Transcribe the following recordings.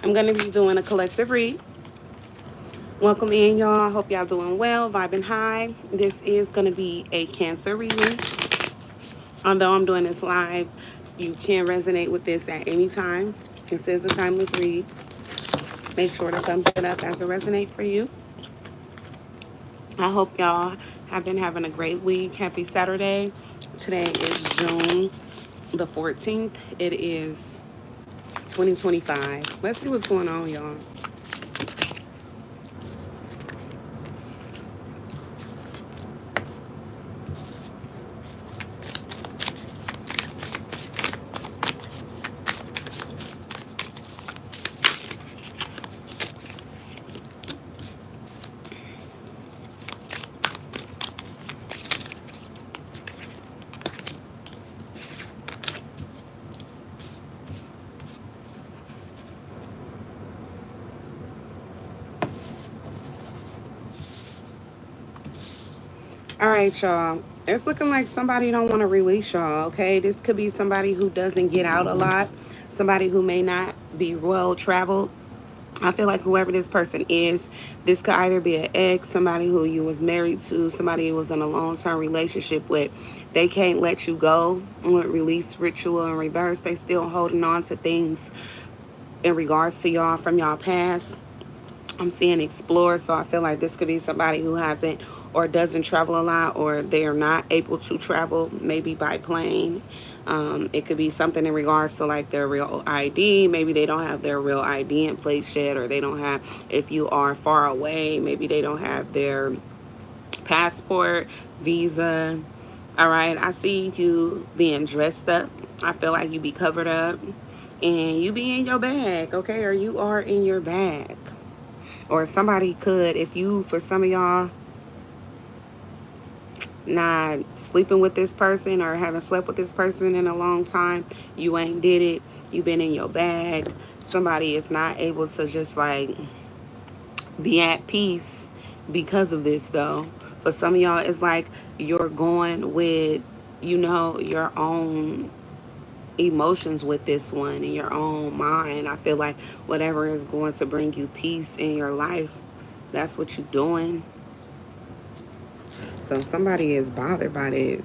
I'm going to be doing a collective read. Welcome in, y'all. I hope y'all doing well, vibing high. This is going to be a Cancer reading. Although I'm doing this live, you can resonate with this at any time. This is a timeless read. Make sure to thumbs it up as it resonates for you. I hope y'all have been having a great week. Happy Saturday. Today is June the 14th. It is 2025. Let's see what's going on, y'all. All right, y'all. It's looking like somebody don't want to release y'all, okay? This could be somebody who doesn't get out a lot, somebody who may not be well traveled. I feel like whoever this person is, this could either be an ex, somebody who you was married to, somebody who was in a long-term relationship with. They can't let you go with release ritual in reverse. They still holding on to things in regards to y'all from y'all past. I'm seeing explore, so I feel like this could be somebody who hasn't or doesn't travel a lot, or they are not able to travel, maybe by plane. It could be something in regards to like their real ID. Maybe they don't have their real ID in place yet, or they don't have, if you are far away, maybe they don't have their passport, visa. All right, I see you being dressed up. I feel like you be covered up and you be in your bag, okay? Or you are in your bag. Or somebody could, if you, for some of y'all, not sleeping with this person or haven't slept with this person in a long time, you ain't did it, you been in your bag. Somebody is not able to just like be at peace because of this though. For some of y'all, it's like you're going with, your own emotions with this one in your own mind. I feel like whatever is going to bring you peace in your life, that's what you're doing. So somebody is bothered by this.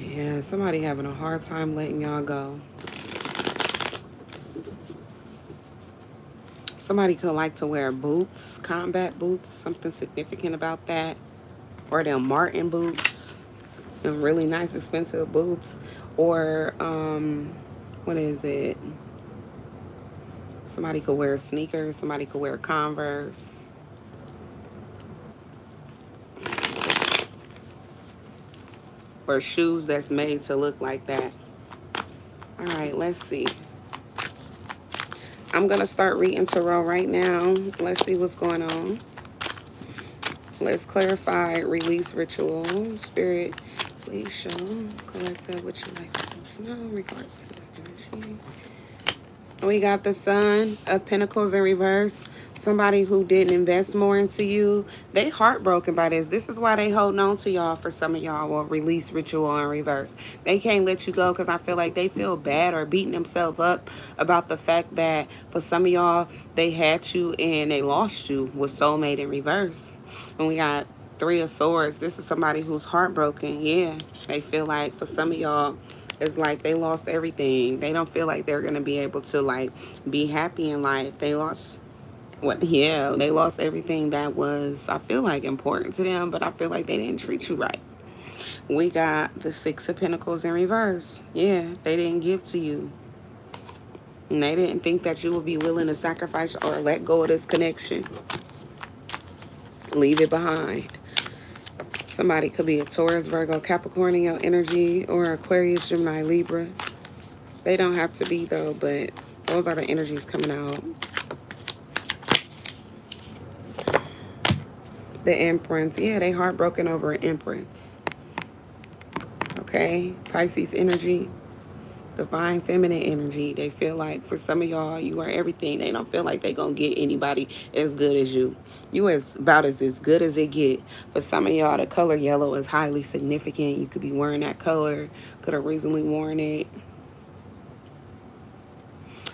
Yeah, somebody having a hard time letting y'all go. Somebody could like to wear boots, combat boots, something significant about that. Or them Martin boots, them really nice expensive boots. Or what is it? Somebody could wear sneakers, somebody could wear Converse. Or shoes that's made to look like that. All right, let's see. I'm going to start reading tarot right now. Let's see what's going on. Let's clarify release ritual. Spirit, please show collective what you like to know in regards to this energy. We got the Sun of Pentacles in reverse. Somebody who didn't invest more into you. They heartbroken by this. This is why they holding on to y'all for some of y'all. Will release ritual in reverse. They can't let you go because I feel like they feel bad or beating themselves up about the fact that for some of y'all, they had you and they lost you with soulmate in reverse. And we got Three of Swords. This is somebody who's heartbroken. Yeah, they feel like for some of y'all, it's like they lost everything. They don't feel like they're going to be able to like be happy in life. They lost what? Yeah, they lost everything that was, I feel like, important to them, but I feel like they didn't treat you right. We got the Six of Pentacles in reverse. Yeah, they didn't give to you. And they didn't think that you would be willing to sacrifice or let go of this connection. Leave it behind. Somebody could be a Taurus, Virgo, Capricorn in your energy, or Aquarius, Gemini, Libra. They don't have to be though, but those are the energies coming out. The Empress. Yeah, they heartbroken over an Empress. Okay. Pisces energy. Divine feminine energy. They feel like for some of y'all, you are everything. They don't feel like they gonna get anybody as good as you. You as about as good as it get. For some of y'all, the color yellow is highly significant. You could be wearing that color. Could have recently worn it.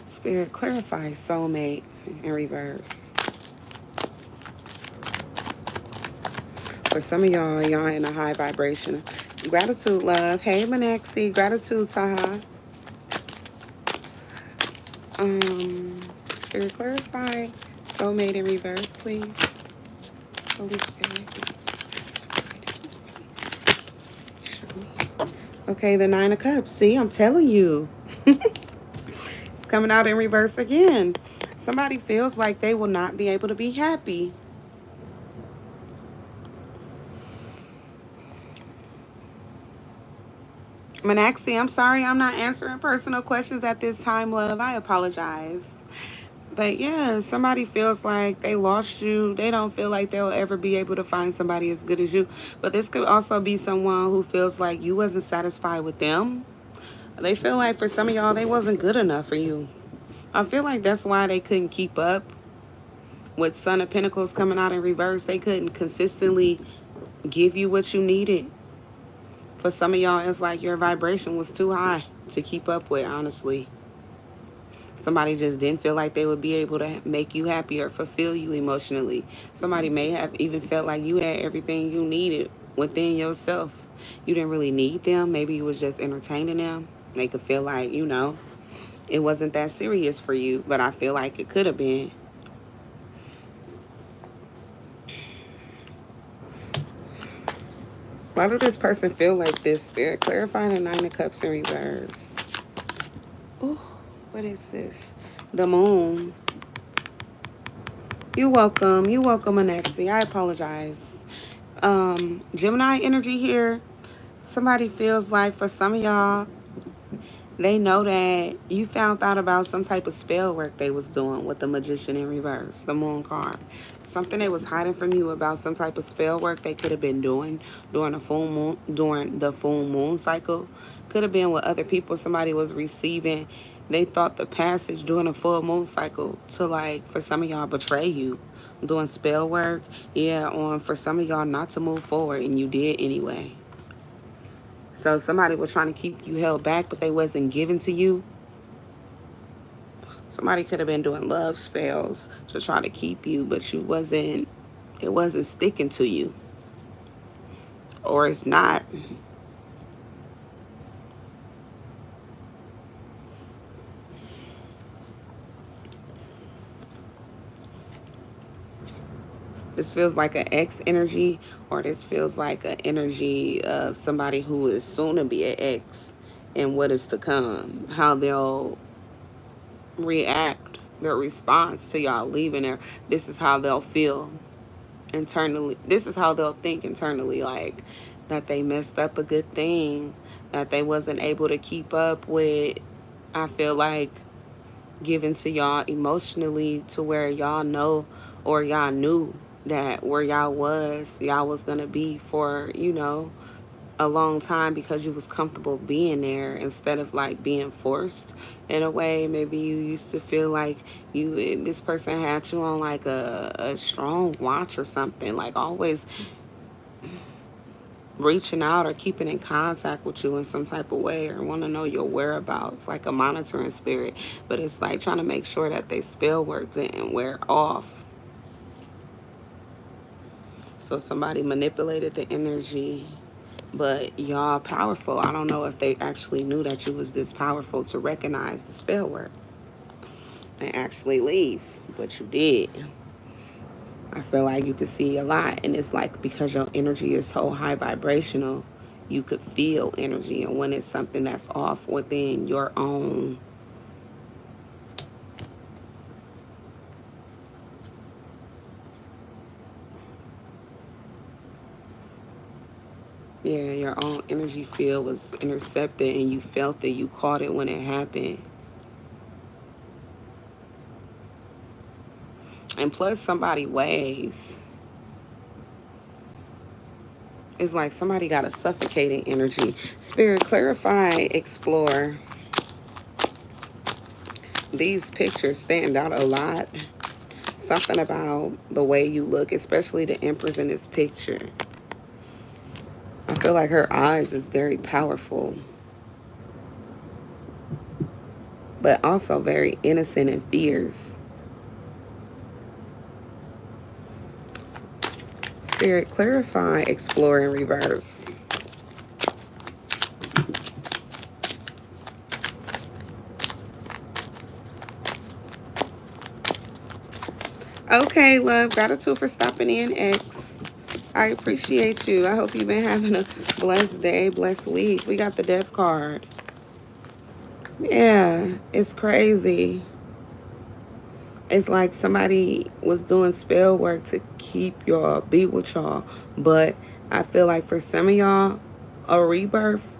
Spirit, clarify soulmate in reverse. For some of y'all in a high vibration. Gratitude, love. Hey, Manaxi. Gratitude, Taha. Spirit, clarify soulmate in reverse, please. Holy Spirit. Okay, the Nine of Cups. See, I'm telling you. It's coming out in reverse again. Somebody feels like they will not be able to be happy. Manaxi, I'm sorry I'm not answering personal questions at this time, love. I apologize. But yeah, somebody feels like they lost you. They don't feel like they'll ever be able to find somebody as good as you. But this could also be someone who feels like you wasn't satisfied with them. They feel like for some of y'all, they wasn't good enough for you. I feel like that's why they couldn't keep up with Son of Pentacles coming out in reverse. They couldn't consistently give you what you needed. For some of y'all, it's like your vibration was too high to keep up with, honestly. Somebody just didn't feel like they would be able to make you happy or fulfill you emotionally. Somebody may have even felt like you had everything you needed within yourself. You didn't really need them. Maybe you was just entertaining them. They could feel like, you know, it wasn't that serious for you, but I feel like it could have been. Why does this person feel like this, Spirit? Clarify the Nine of Cups in reverse. Ooh, what is this? The Moon. You're welcome. You're welcome, Anexi. I apologize. Gemini energy here. Somebody feels like for some of y'all, they know that you found out about some type of spell work they was doing with the Magician in reverse, the Moon card. Something they was hiding from you about some type of spell work they could have been doing during the full moon cycle. Could have been with other people somebody was receiving. They thought the passage during a full moon cycle to, like, for some of y'all betray you. Doing spell work, yeah, on for some of y'all not to move forward, and you did anyway. So somebody was trying to keep you held back, but they wasn't given to you. Somebody could have been doing love spells to try to keep you, but it wasn't sticking to you. Or it's not. This feels like an ex energy, or this feels like an energy of somebody who is soon to be an ex and what is to come. How they'll react, their response to y'all leaving there. This is how they'll feel internally. This is how they'll think internally, like that they messed up a good thing, that they wasn't able to keep up with, I feel like, giving to y'all emotionally to where y'all know or y'all knew that where y'all was gonna be for, you know, a long time because you was comfortable being there instead of like being forced in a way. Maybe you used to feel like this person had you on like a strong watch or something, like always reaching out or keeping in contact with you in some type of way, or want to know your whereabouts, like a monitoring spirit. But it's like trying to make sure that they spell work didn't wear off. So somebody manipulated the energy, but y'all powerful. I don't know if they actually knew that you was this powerful to recognize the spell work and actually leave, but you did. I feel like you could see a lot, and it's like because your energy is so high vibrational, you could feel energy, and when it's something that's off within your own your own energy field was intercepted and you felt it, you caught it when it happened. And plus somebody weighs. It's like somebody got a suffocating energy. Spirit, clarify, explore. these pictures stand out a lot. Something about the way you look, especially the Empress in this picture. I feel like her eyes is very powerful, but also very innocent and fierce. Spirit, clarify, explore, and reverse. Okay, love. Gratitude for stopping in, X. I appreciate you. I hope you've been having a blessed day, blessed week. We got the Death card. Yeah, it's crazy. It's like somebody was doing spell work to keep y'all, be with y'all. But I feel like for some of y'all, a rebirth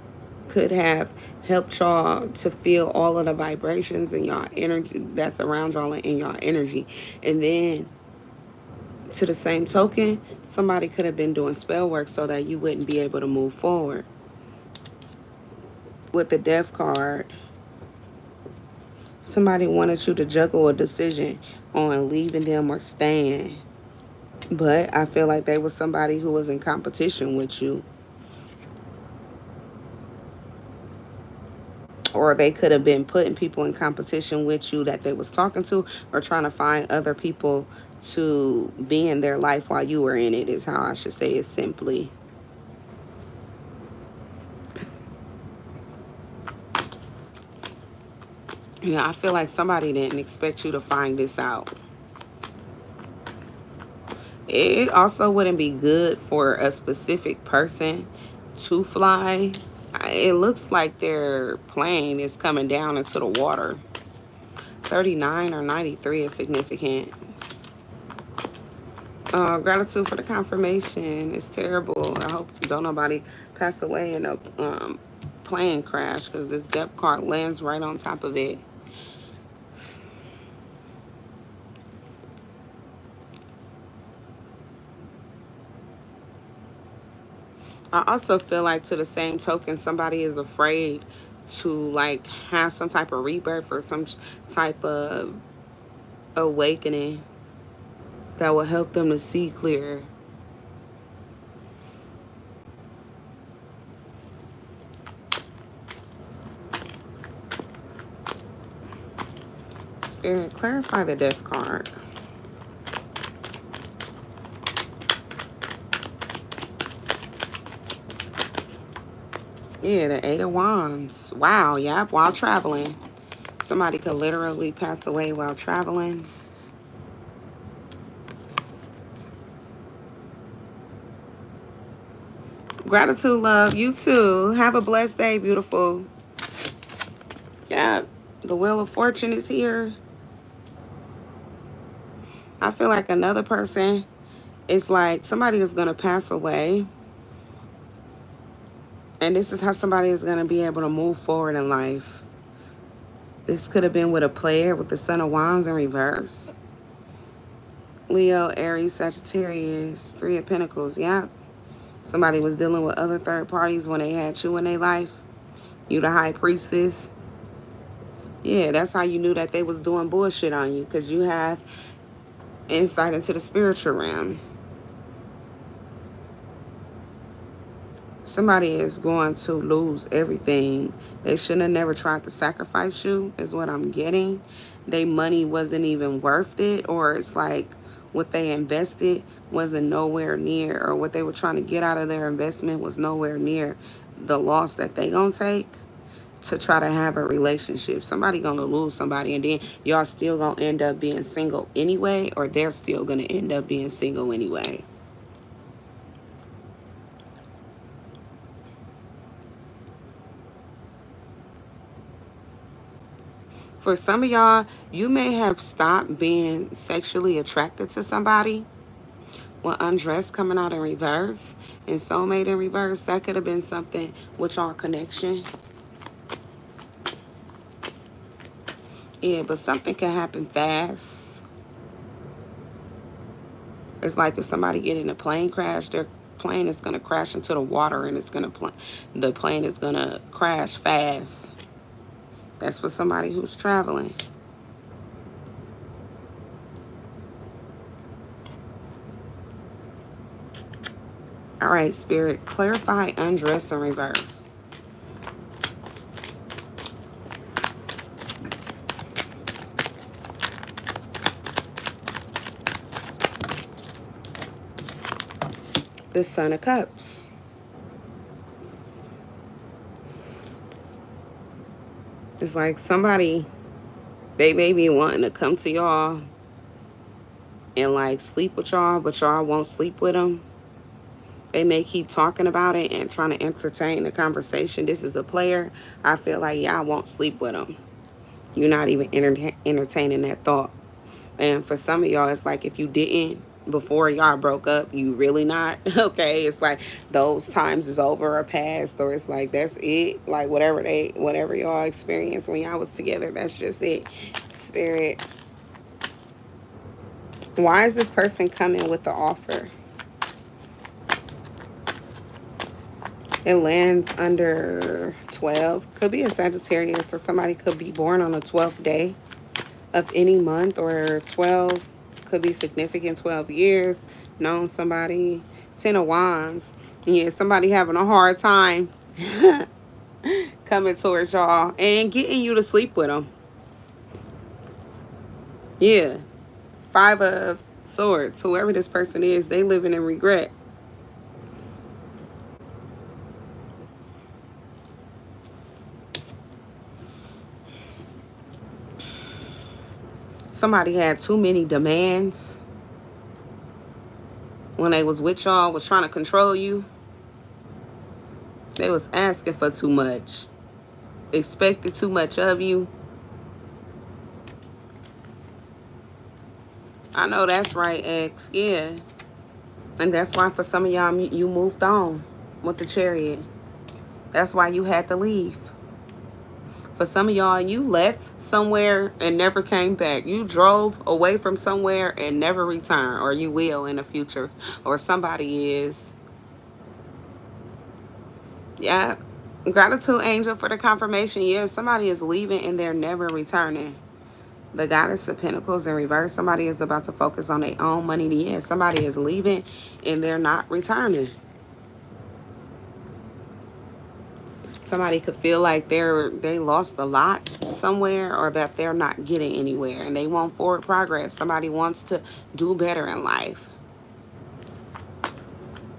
could have helped y'all to feel all of the vibrations and y'all energy that's around y'all and in y'all energy. And then to the same token, somebody could have been doing spell work so that you wouldn't be able to move forward. With the Death card, somebody wanted you to juggle a decision on leaving them or staying. But I feel like they was somebody who was in competition with you. Or they could have been putting people in competition with you that they was talking to, or trying to find other people to be in their life while you were in it, is how I should say it simply. Yeah, I feel like somebody didn't expect you to find this out. It also wouldn't be good for a specific person to fly. It looks like their plane is coming down into the water. 39 or 93 is significant. Gratitude for the confirmation. It's terrible. I hope don't nobody pass away in a plane crash, because this Death card lands right on top of it. I also feel like, to the same token, somebody is afraid to like have some type of rebirth or some type of awakening that will help them to see clearer. Spirit, clarify the Death card. Yeah, the Eight of Wands. Wow, yep, while traveling. Somebody could literally pass away while traveling. Gratitude, love. You too. Have a blessed day, beautiful. Yeah, the Wheel of Fortune is here. I feel like another person, it's like somebody is going to pass away. And this is how somebody is going to be able to move forward in life. This could have been with a player with the Son of Wands in reverse. Leo, Aries, Sagittarius, Three of Pentacles. Yep. Somebody was dealing with other third parties when they had you in their life. You the High Priestess. Yeah, that's how you knew that they was doing bullshit on you, because you have insight into the spiritual realm. Somebody is going to lose everything. They shouldn't have never tried to sacrifice you, is what I'm getting. Their money wasn't even worth it, or it's like what they invested wasn't nowhere near, or what they were trying to get out of their investment was nowhere near the loss that they gonna take to try to have a relationship. Somebody gonna lose somebody, and then y'all still gonna end up being single anyway, or they're still gonna end up being single anyway. For some of y'all, you may have stopped being sexually attracted to somebody. With Undressed coming out in reverse and Soulmate in reverse, that could have been something with y'all connection. Yeah, but something can happen fast. It's like if somebody get in a plane crash, their plane is going to crash into the water, and it's going to the plane is going to crash fast. That's for somebody who's traveling. All right, Spirit, clarify undress in reverse. The Son of Cups. It's like somebody, they may be wanting to come to y'all and like sleep with y'all, but y'all won't sleep with them. They may keep talking about it and trying to entertain the conversation. This is a player. I feel like y'all won't sleep with them. You're not even entertaining that thought. And for some of y'all, it's like if you didn't before y'all broke up, you really not. Okay, it's like those times is over or past, or it's like that's it. Like whatever y'all experienced when y'all was together, that's just it. Spirit, why is this person coming with the offer? It lands under 12. Could be a Sagittarius, or somebody could be born on the 12th day of any month, or 12 could be significant, 12 years, known somebody. 10 of Wands. Yeah, somebody having a hard time coming towards y'all and getting you to sleep with them. Yeah. 5 of Swords. Whoever this person is, they living in regret. Somebody had too many demands when they was with y'all, was trying to control you. They was asking for too much. Expected too much of you. I know that's right, X. Yeah. And that's why for some of y'all, you moved on with the Chariot. That's why you had to leave. For some of y'all, you left somewhere and never came back. You drove away from somewhere and never returned, or you will in the future, or somebody is. Yeah. Gratitude, Angel, for the confirmation. Yes, somebody is leaving and they're never returning. The Goddess of Pentacles in reverse. Somebody is about to focus on their own money. Yes, somebody is leaving and they're not returning. Somebody could feel like they lost a lot somewhere, or that they're not getting anywhere and they want forward progress. Somebody wants to do better in life.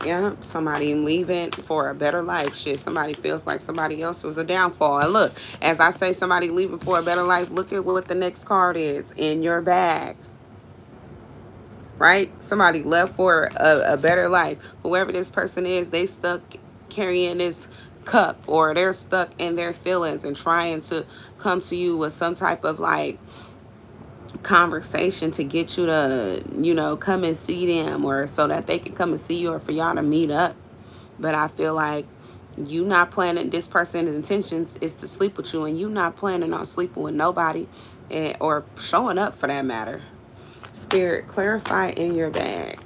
Yeah, somebody leaving for a better life. Shit, somebody feels like somebody else was a downfall. And look, as I say somebody leaving for a better life, look at what the next card is in your bag. Right? Somebody left for a better life. Whoever this person is, they stuck carrying this cup, or they're stuck in their feelings and trying to come to you with some type of like conversation to get you to, you know, come and see them, or so that they can come and see you, or for y'all to meet up. But I feel like you not planning, this person's intentions is to sleep with you, and you not planning on sleeping with nobody, or showing up for that matter. Spirit, clarify in your bag.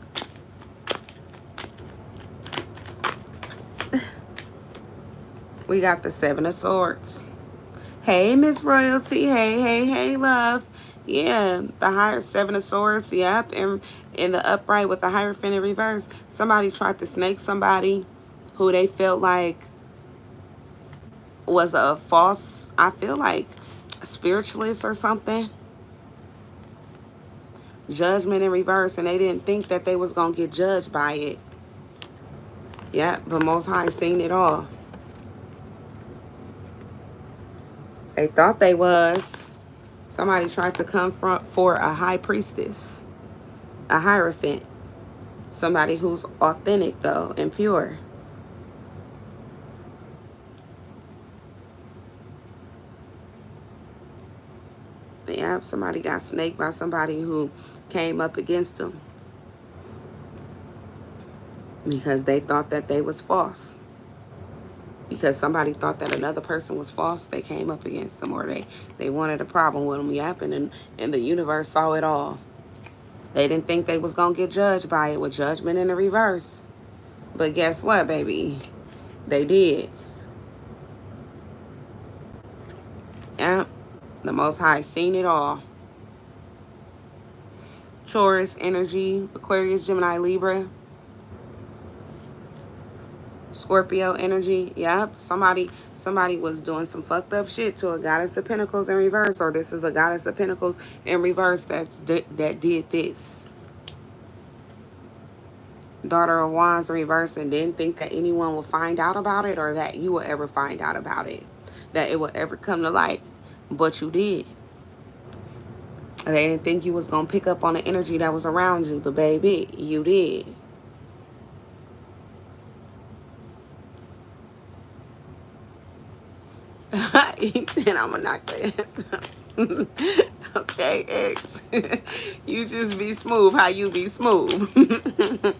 We got the 7 of Swords. Hey, Miss Royalty. Hey, love. Yeah, the higher 7 of Swords. Yep, and in the upright with the Hierophant in reverse. Somebody tried to snake somebody who they felt like was a false, I feel like, spiritualist or something. Judgment in reverse, and they didn't think that they was going to get judged by it. Yeah, but Most High seen it all. They thought they was. Somebody tried to come for a high priestess, a Hierophant. Somebody who's authentic, though, and pure. Yeah, somebody got snaked by somebody who came up against them because they thought that they was false. Because somebody thought that another person was false, they came up against them, or they wanted a problem with them. Yep, and the universe saw it all. They didn't think they was going to get judged by it, with judgment in the reverse. But guess what, baby? They did. Yep, the Most High seen it all. Taurus energy, Aquarius, Gemini, Libra. Scorpio energy. Yep. Somebody was doing some fucked up shit to a Goddess of Pentacles in reverse, or this is a Goddess of Pentacles in reverse that did this. Daughter of Wands in reverse, and didn't think that anyone will find out about it, or that you will ever find out about it, that it will ever come to light, but you did. They didn't think you was gonna pick up on the energy that was around you, but baby, you did. And I'm gonna knock that. Okay, X. You just be smooth how you be smooth.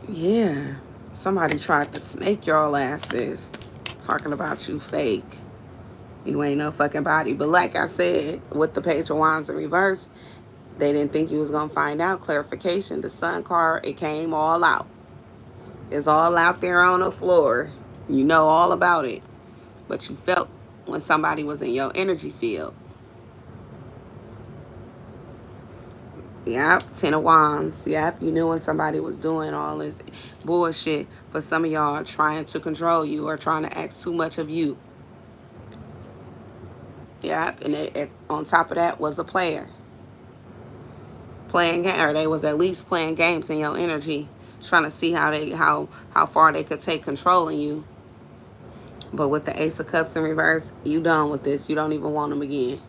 Yeah. Somebody tried to snake y'all asses. Talking about you fake. You ain't no fucking body. But like I said, with the Page of Wands in reverse, they didn't think you was gonna find out. Clarification. The Sun card, it came all out. It's all out there on the floor. You know all about it. But you felt when somebody was in your energy field. Yep, 10 of Wands. Yep, you knew when somebody was doing all this bullshit. For some of y'all trying to control you or trying to ask too much of you. Yep, and on top of that was a player. Playing game, or they was at least playing games in your energy. Trying to see how far they could take control of you. But with the Ace of Cups in reverse, you done with this. You don't even want them again.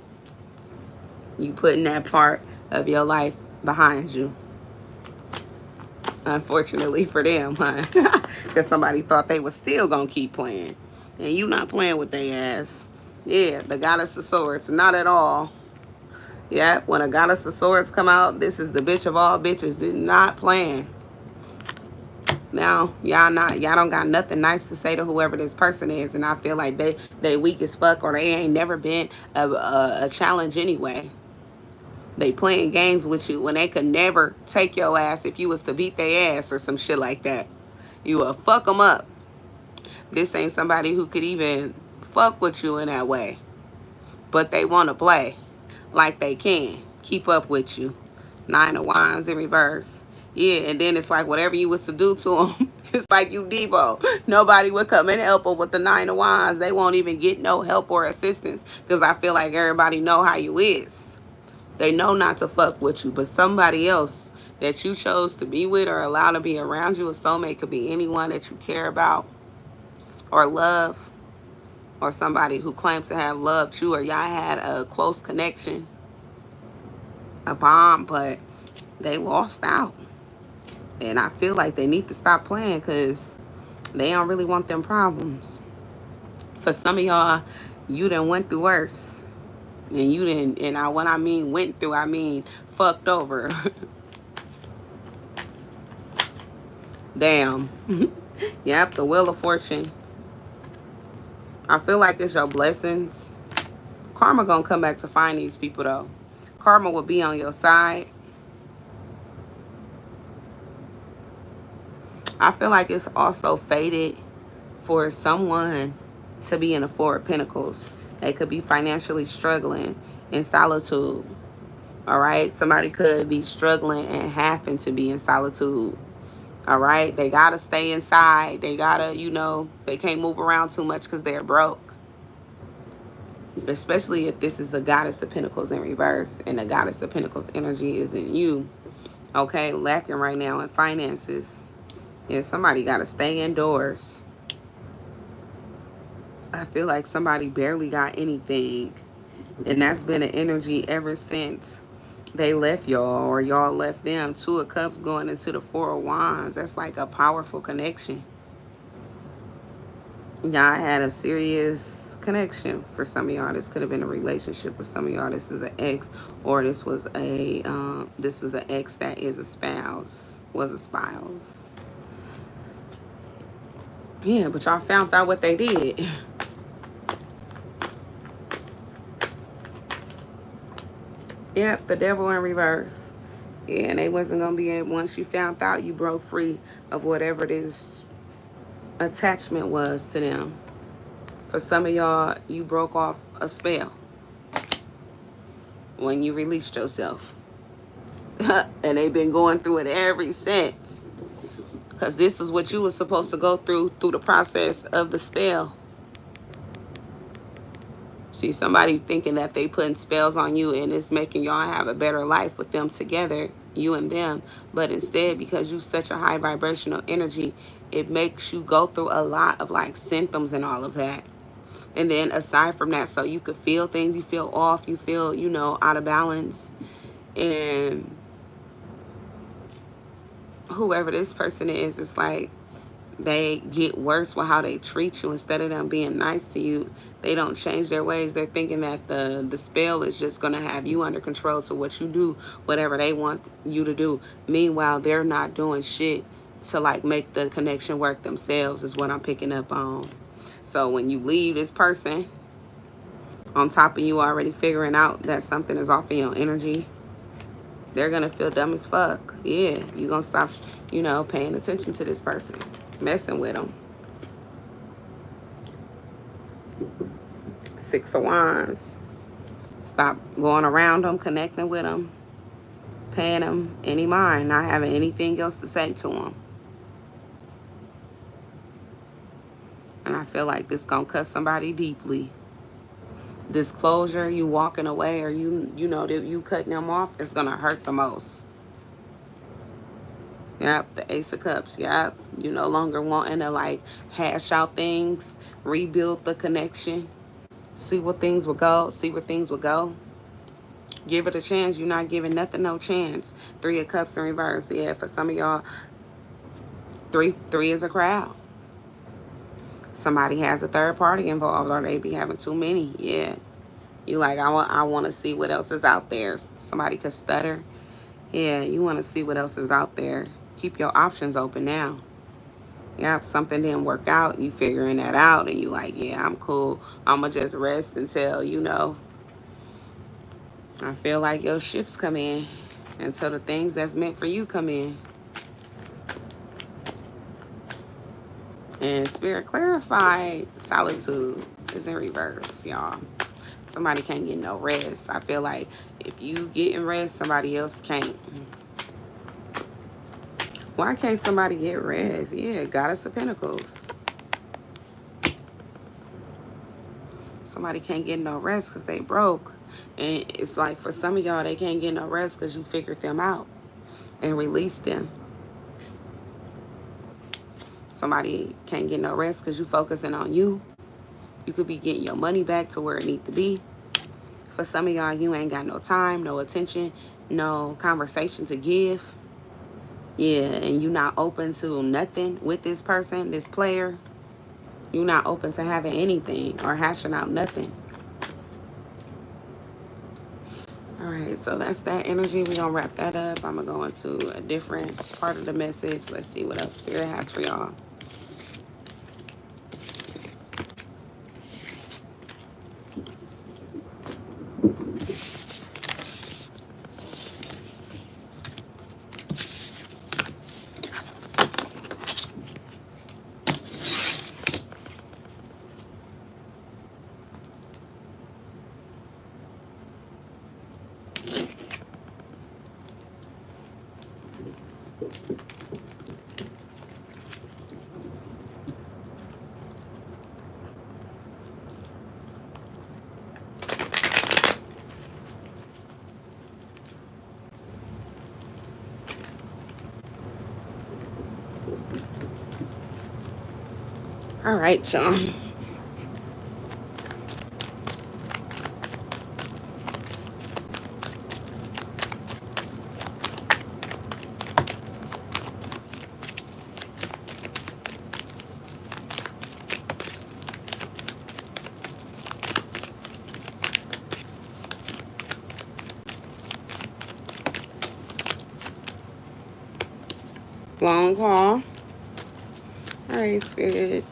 You putting that part of your life behind you. Unfortunately for them, huh? Because somebody thought they was still gonna keep playing. And you not playing with their ass. Yeah, the Goddess of Swords. Not at all. Yeah, when a Goddess of Swords come out, this is the bitch of all bitches. Did not playing. Now, y'all don't got nothing nice to say to whoever this person is, and I feel like they weak as fuck, or they ain't never been a challenge anyway. They playing games with you when they could never take your ass if you was to beat their ass or some shit like that. You will fuck them up. This ain't somebody who could even fuck with you in that way, but they want to play like they can keep up with you. 9 of Wands in reverse. Yeah, and then it's like whatever you was to do to them, it's like you Devo. Nobody would come and help them with the 9 of Wands. They won't even get no help or assistance because I feel like everybody know how you is. They know not to fuck with you, but somebody else that you chose to be with or allow to be around you, a soulmate could be anyone that you care about or love, or somebody who claimed to have loved you, or y'all had a close connection, a bond, but they lost out. And I feel like they need to stop playing because they don't really want them problems. For some of y'all, you done went through worse. And you didn't, and when I mean went through, I mean fucked over. Damn. Yep, the Wheel of Fortune. I feel like it's your blessings. Karma gonna come back to find these people though. Karma will be on your side. I feel like it's also fated for someone to be in the Four of Pentacles. They could be financially struggling in solitude. All right. Somebody could be struggling and having to be in solitude. All right. They got to stay inside. They got to, you know, they can't move around too much because they're broke. Especially if this is a Goddess of Pentacles in reverse and the Goddess of Pentacles energy is in you. Okay. Lacking right now in finances. Yeah, somebody got to stay indoors. I feel like somebody barely got anything. And that's been an energy ever since they left y'all or y'all left them. 2 of Cups going into the 4 of Wands. That's like a powerful connection. Y'all had a serious connection. For some of y'all, this could have been a relationship. With some of y'all, this is an ex, or this was an ex that is a spouse, was a spouse. Yeah, but y'all found out what they did. Yep, the Devil in reverse. Yeah, and they wasn't going to be able, once you found out, you broke free of whatever this attachment was to them. For some of y'all, you broke off a spell when you released yourself. And they've been going through it ever since. Because this is what you were supposed to go through the process of the spell. See, somebody thinking that they putting spells on you and it's making y'all have a better life with them together, you and them. But instead, because you such a high vibrational energy, it makes you go through a lot of like symptoms and all of that. And then aside from that, so you could feel things, you feel off, you feel, you know, out of balance. And whoever this person is, it's like they get worse with how they treat you. Instead of them being nice to you, they don't change their ways. They're thinking that the spell is just going to have you under control to what you do, whatever they want you to do. Meanwhile, they're not doing shit to like make the connection work themselves, is what I'm picking up on. So when you leave this person, on top of you already figuring out that something is off in your energy, they're going to feel dumb as fuck. Yeah, you're going to stop, you know, paying attention to this person, messing with them. 6 of Wands. Stop going around them, connecting with them, paying them any mind, not having anything else to say to them. And I feel like this going to cut somebody deeply. Disclosure, you walking away, or you know that you cutting them off, is going to hurt the most. Yep, the Ace of Cups. Yep, you no longer wanting to like hash out things, rebuild the connection, see where things will go, Give it a chance. You're not giving nothing no chance. 3 of Cups in reverse. Yeah, for some of y'all, three is a crowd. Somebody has a third party involved, or they be having too many. Yeah, you like, I want to see what else is out there. Somebody could stutter. Yeah, you want to see what else is out there. Keep your options open now. Yep, something didn't work out. You figuring that out, and you like, yeah, I'm cool. I'm going to just rest until, you know, I feel like your ships come in, until the things that's meant for you come in. And Spirit clarified, solitude is in reverse, y'all. Somebody can't get no rest. I feel like if you getting rest, somebody else can't. Why can't somebody get rest? Yeah, Goddess of Pentacles. Somebody can't get no rest because they broke. And it's like for some of y'all, they can't get no rest because you figured them out and released them. Somebody can't get no rest because you focusing on you. You could be getting your money back to where it needs to be. For some of y'all, you ain't got no time, no attention, no conversation to give. Yeah, and you're not open to nothing with this person, this player. You're not open to having anything or hashing out nothing. All right, so that's that energy. We're going to wrap that up. I'm going to go into a different part of the message. Let's see what else Spirit has for y'all. All right, y'all. Long call. All right, Spirit.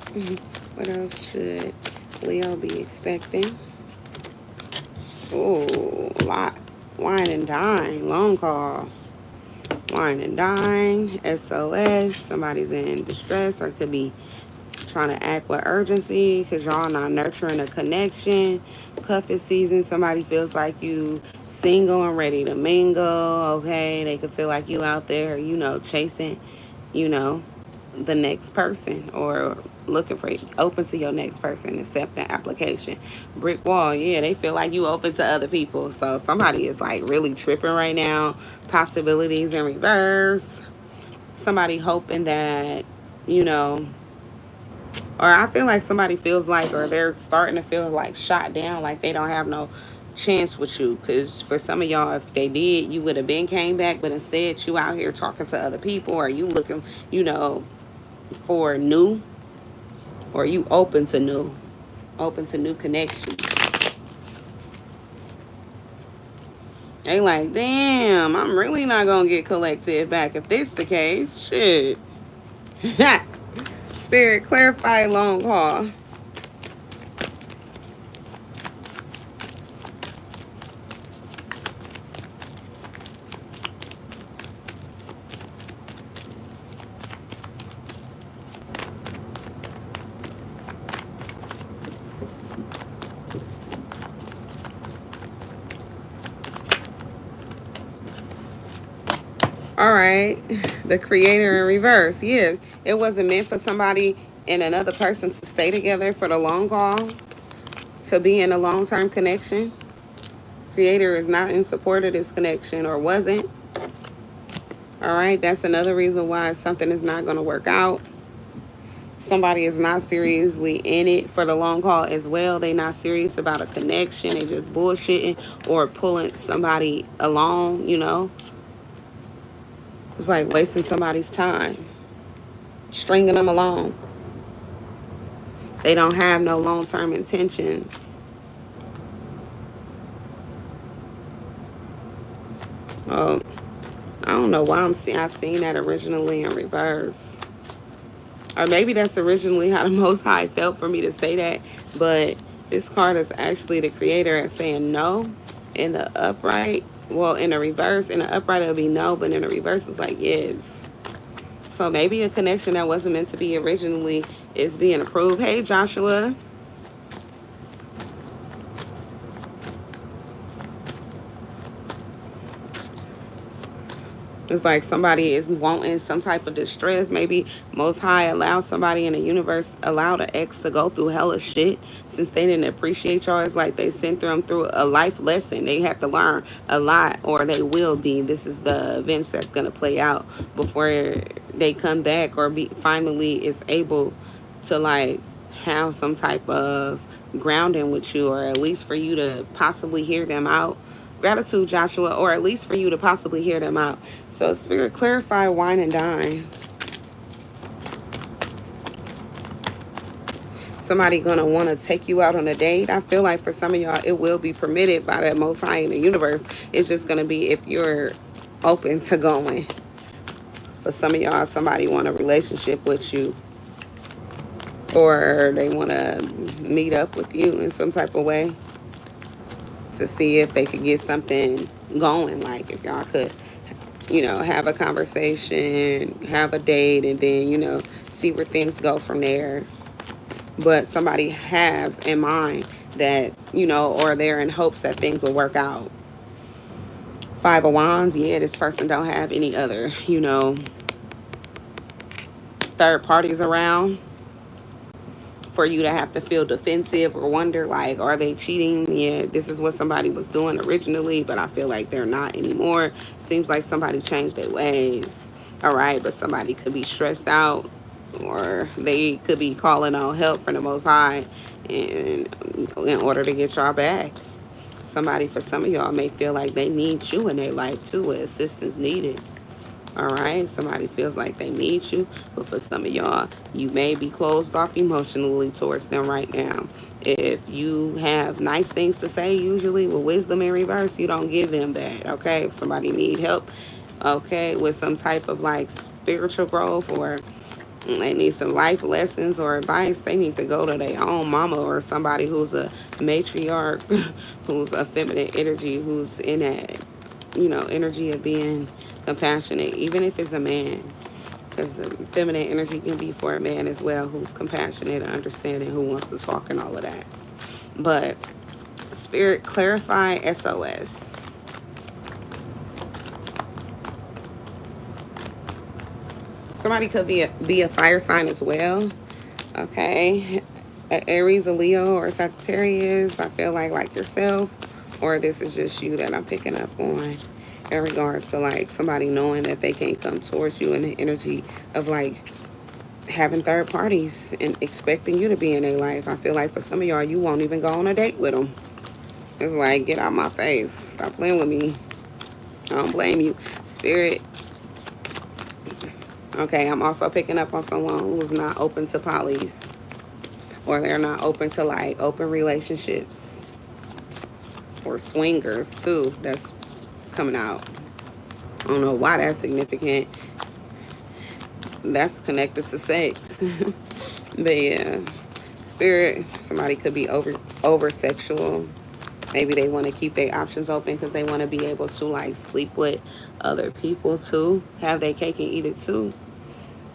What else should Leo be expecting? Oh, lot. Wine and dine. Long call. Wine and dine. SOS. Somebody's in distress or could be trying to act with urgency because y'all not nurturing a connection. Cuffing season. Somebody feels like you single and ready to mingle, okay? They could feel like you out there, you know, chasing, you know, the next person, or looking for, open to your next person, accept the application. Brick wall, yeah, they feel like you open to other people. So somebody is like really tripping right now. Possibilities in reverse. Somebody hoping that, you know, or I feel like somebody feels like, or they're starting to feel like shot down, like they don't have no chance with you. Because for some of y'all, if they did, you would have been came back, but instead you out here talking to other people, or you looking, you know, for new, or you open to new connections. They like, damn, I'm really not gonna get collected back if this the case. Shit. Spirit, clarify long haul. All right, the creator in reverse. Yeah, it wasn't meant for somebody and another person to stay together for the long haul, to be in a long-term connection. Creator is not in support of this connection, or wasn't. All right, that's another reason why something is not going to work out. Somebody is not seriously in it for the long haul as well. They not serious about a connection. They just bullshitting or pulling somebody along, you know. It's like wasting somebody's time, stringing them along. They don't have no long-term intentions. Oh, I don't know why I seen that originally in reverse. Or maybe that's originally how the Most High felt for me to say that. But this card is actually the creator saying no. In the upright, well, in the reverse, in the upright it'll be no, but in the reverse it's like yes. So maybe a connection that wasn't meant to be originally is being approved. Hey, Joshua. It's like somebody is wanting some type of distress. Maybe Most High allows somebody in the universe, allowed an ex to go through hella shit since they didn't appreciate y'all. It's like they sent them through a life lesson. They have to learn a lot, or they will be. This is the events that's going to play out before they come back, or finally is able to like have some type of grounding with you, or at least for you to possibly hear them out. Gratitude, Joshua, or at least for you to possibly hear them out. So, Spirit, clarify, wine and dine. Somebody gonna want to take you out on a date. I feel like for some of y'all, it will be permitted by the Most High in the universe. It's just gonna be if you're open to going. For some of y'all, somebody want a relationship with you, or they want to meet up with you in some type of way, to see if they could get something going. Like if y'all could, you know, have a conversation, have a date, and then, you know, see where things go from there. But somebody has in mind that, you know, or they're in hopes that things will work out. Five of Wands, yeah, this person don't have any other, you know, third parties around for you to have to feel defensive or wonder, like, are they cheating? Yeah, this is what somebody was doing originally, but I feel like they're not anymore. Seems like somebody changed their ways. All right, but somebody could be stressed out, or they could be calling on help from the Most High in order to get y'all back. Somebody, for some of y'all, may feel like they need you in their life too, with assistance needed. All right, somebody feels like they need you, but for some of y'all, you may be closed off emotionally towards them right now. If you have nice things to say, usually with wisdom in reverse, you don't give them that, okay? If somebody need help, okay, with some type of like spiritual growth, or they need some life lessons or advice, they need to go to their own mama, or somebody who's a matriarch, who's a feminine energy, who's in that, you know, energy of being compassionate, even if it's a man, because feminine energy can be for a man as well, who's compassionate and understanding, who wants to talk and all of that. But Spirit, clarify SOS. Somebody could be a fire sign as well. Okay. A Aries, a Leo, or a Sagittarius. I feel like yourself. Or this is just you that I'm picking up on in regards to like somebody knowing that they can't come towards you in the energy of like having third parties and expecting you to be in their life. I feel like for some of y'all, you won't even go on a date with them. It's like, get out my face. Stop playing with me. I don't blame you. Spirit. Okay, I'm also picking up on someone who's not open to polys. Or they're not open to like open relationships. Or swingers too. That's coming out. I don't know why that's significant. That's connected to sex. But yeah, spirit, somebody could be over sexual. Maybe they want to keep their options open because they want to be able to like sleep with other people too, have their cake and eat it too,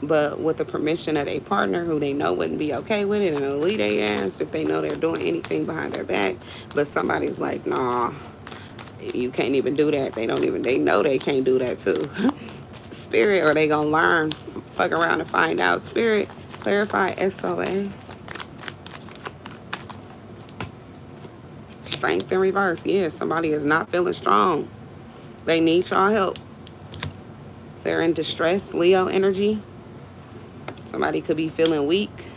but with the permission of a partner who they know wouldn't be okay with it, and they'll leave their ass if they know they're doing anything behind their back. But somebody's like, nah, you can't even do that. They know they can't do that too. Spirit, or they gonna learn, fuck around and find out. Spirit, clarify SOS. Strength in reverse. Yeah, somebody is not feeling strong. They need y'all help. They're in distress, Leo energy. Somebody could be feeling weak.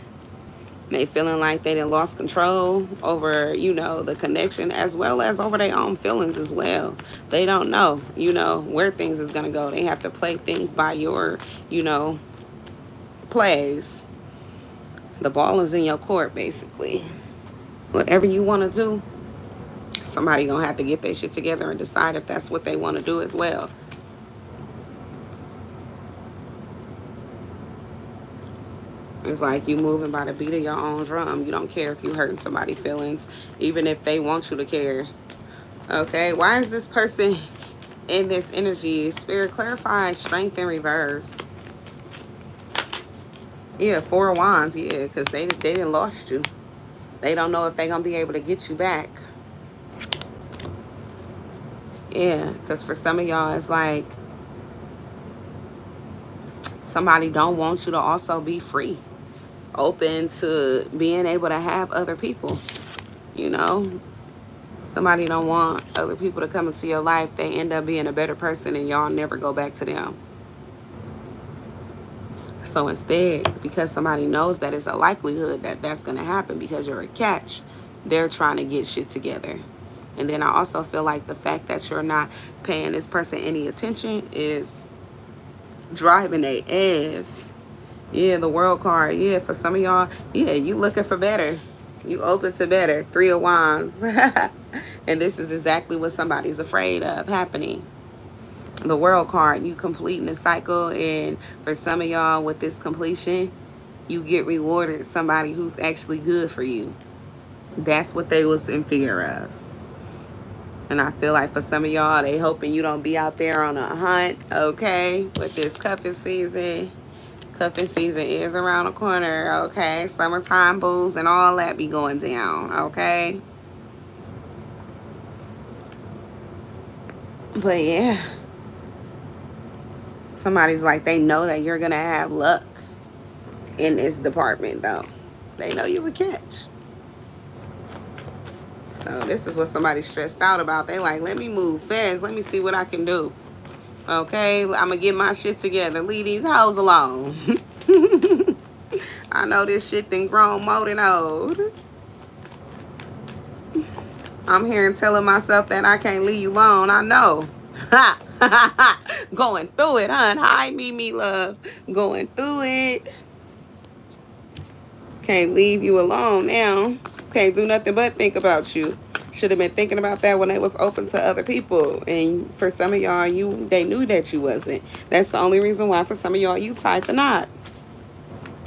They feeling like they done lost control over, you know, the connection, as well as over their own feelings as well. They don't know, you know, where things is going to go. They have to play things by your, you know, plays. The ball is in your court, basically. Whatever you want to do, somebody going to have to get their shit together and decide if that's what they want to do as well. It's like you moving by the beat of your own drum. You don't care if you hurting somebody's feelings, even if they want you to care. Okay, why is this person in this energy? Spirit, clarify strength in reverse. Yeah, 4 of Wands. Yeah, because they didn't lost you. They don't know if they're going to be able to get you back. Yeah, because for some of y'all, it's like somebody don't want you to also be free. Open to being able to have other people, you know. Somebody don't want other people to come into your life. They end up being a better person and y'all never go back to them. So instead, because somebody knows that it's a likelihood that that's going to happen because you're a catch, they're trying to get shit together. And then I also feel like the fact that you're not paying this person any attention is driving their ass. Yeah, the World card. Yeah, for some of y'all, yeah, you looking for better. You open to better. 3 of Wands. And this is exactly what somebody's afraid of happening. The World card, you completing the cycle. And for some of y'all, with this completion, you get rewarded somebody who's actually good for you. That's what they was in fear of. And I feel like for some of y'all, they hoping you don't be out there on a hunt, okay, with this cuffing season. Cuffing season is around the corner, okay? Summertime booze and all that be going down, okay? But yeah. Somebody's like, they know that you're going to have luck in this department, though. They know you would catch. So this is what somebody's stressed out about. They like, let me move fast. Let me see what I can do. Okay, I'm going to get my shit together. Leave these hoes alone. I know this shit done grown more than old. I'm here and telling myself that I can't leave you alone. I know. Going through it, huh? Hi, Mimi love. Going through it. Can't leave you alone now. Can't do nothing but think about you. Should have been thinking about that when they was open to other people. And for some of y'all, they knew that you wasn't. That's the only reason why for some of y'all, you tied the knot.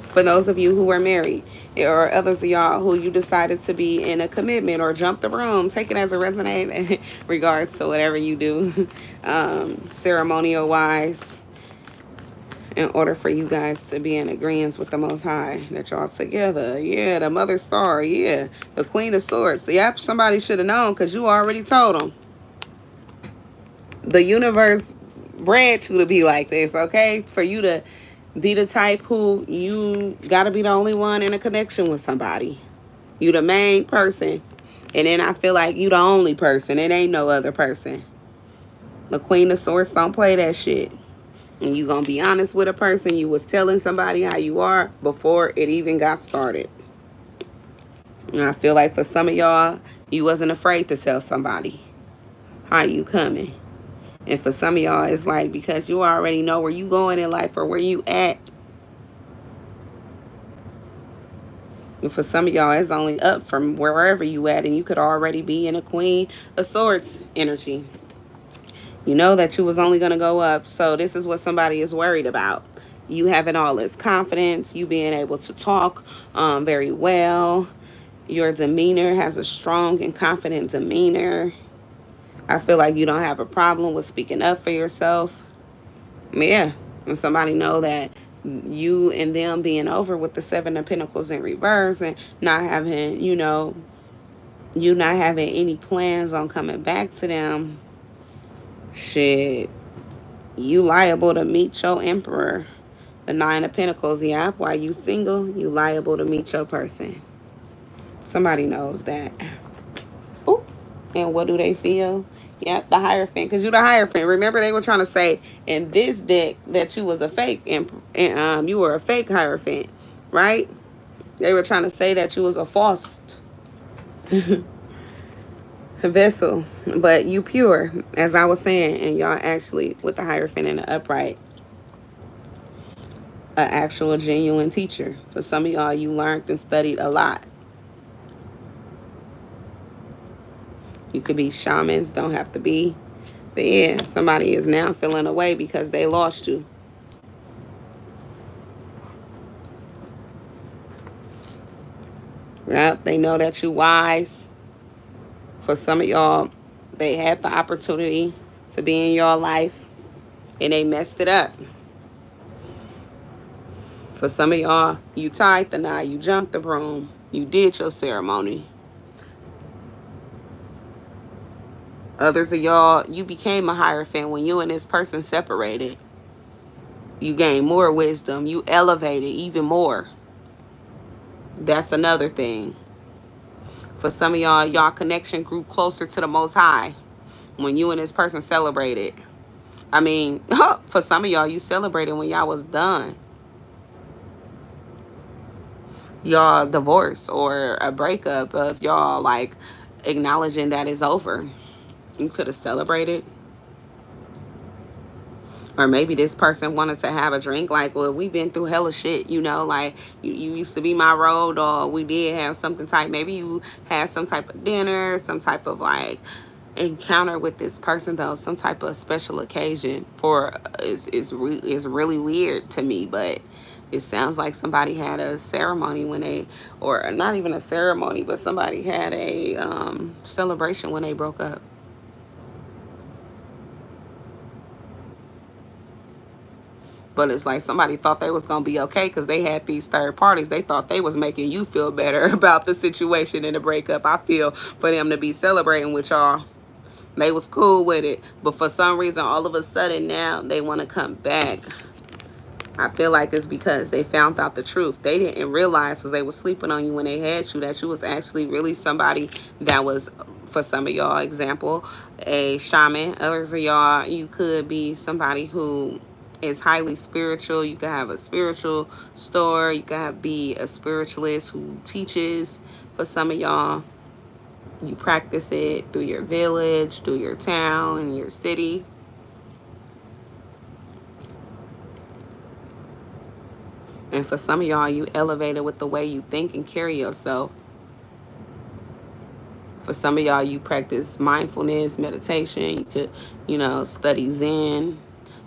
For those of you who were married, or others of y'all who you decided to be in a commitment or jump the room, take it as a resonate in regards to whatever you do, ceremonial wise, in order for you guys to be in agreement with the Most High, that y'all together. Yeah, the Mother Star. Yeah, the Queen of Swords. Yep, somebody should have known because you already told them. The universe bred you to be like this, okay? For you to Be the type who you gotta be the only one in a connection with somebody. You the main person. And then I feel like you the only person. It ain't no other person. The Queen of Swords don't play that shit. And you gonna be honest with a person. You was telling somebody how you are before it even got started. And I feel like for some of y'all, you wasn't afraid to tell somebody how you coming. And for some of y'all, it's like because you already know where you going in life or where you at. And for some of y'all, it's only up from wherever you at, and you could already be in a Queen of Swords energy. You know that you was only going to go up. So this is what somebody is worried about. You having all this confidence, you being able to talk very well. Your demeanor has a strong and confident demeanor. I feel like you don't have a problem with speaking up for yourself. Yeah. And somebody know that you and them being over with the Seven of Pentacles in reverse and not having, you not having any plans on coming back to them. Shit. You liable to meet your emperor. The Nine of Pentacles. Yeah. While you single, you liable to meet your person. Somebody knows that. Ooh. And what do they feel? Yep, the Hierophant. Because you're the Hierophant. Remember, they were trying to say in this deck that you was a fake, and you were a fake Hierophant, right? They were trying to say that you was a false vessel, but you pure, as I was saying, and y'all actually with the Hierophant and the upright, an actual genuine teacher. For some of y'all, you learned and studied a lot. You could be shamans, don't have to be. But yeah, somebody is now feeling away because they lost you. Yep, they know that you wise. For some of y'all, they had the opportunity to be in your life and they messed it up. For some of y'all, you tied the knot, you jumped the broom, you did your ceremony. Others of y'all, you became a Hierophant when you and this person separated. You gained more wisdom. You elevated even more. That's another thing. For some of y'all, y'all connection grew closer to the Most High when you and this person celebrated. I mean, for some of y'all, you celebrated when y'all was done. Y'all divorce or a breakup of y'all like acknowledging that it's over. You could have celebrated. Or maybe this person wanted to have a drink like, well, we've been through hella shit, like you used to be my road, or we did have something type. Maybe you had some type of dinner, some type of like encounter with this person, though, some type of special occasion for is really weird to me, but it sounds like somebody had a ceremony when they, or not even a ceremony, but somebody had a celebration when they broke up. But it's like somebody thought they was going to be okay because they had these third parties. They thought they was making you feel better about the situation and the breakup. I feel for them to be celebrating with y'all. They was cool with it. But for some reason, all of a sudden now, they want to come back. I feel like it's because they found out the truth. They didn't realize because they was sleeping on you when they had you that you was actually really somebody that was, for some of y'all, example, a shaman. Others of y'all, you could be somebody who is highly spiritual. You could have a spiritual store. You could be a spiritualist who teaches. For some of y'all, you practice it through your village, through your town, and your city. And for some of y'all, you elevate it with the way you think and carry yourself. For some of y'all, you practice mindfulness, meditation. You could, study Zen.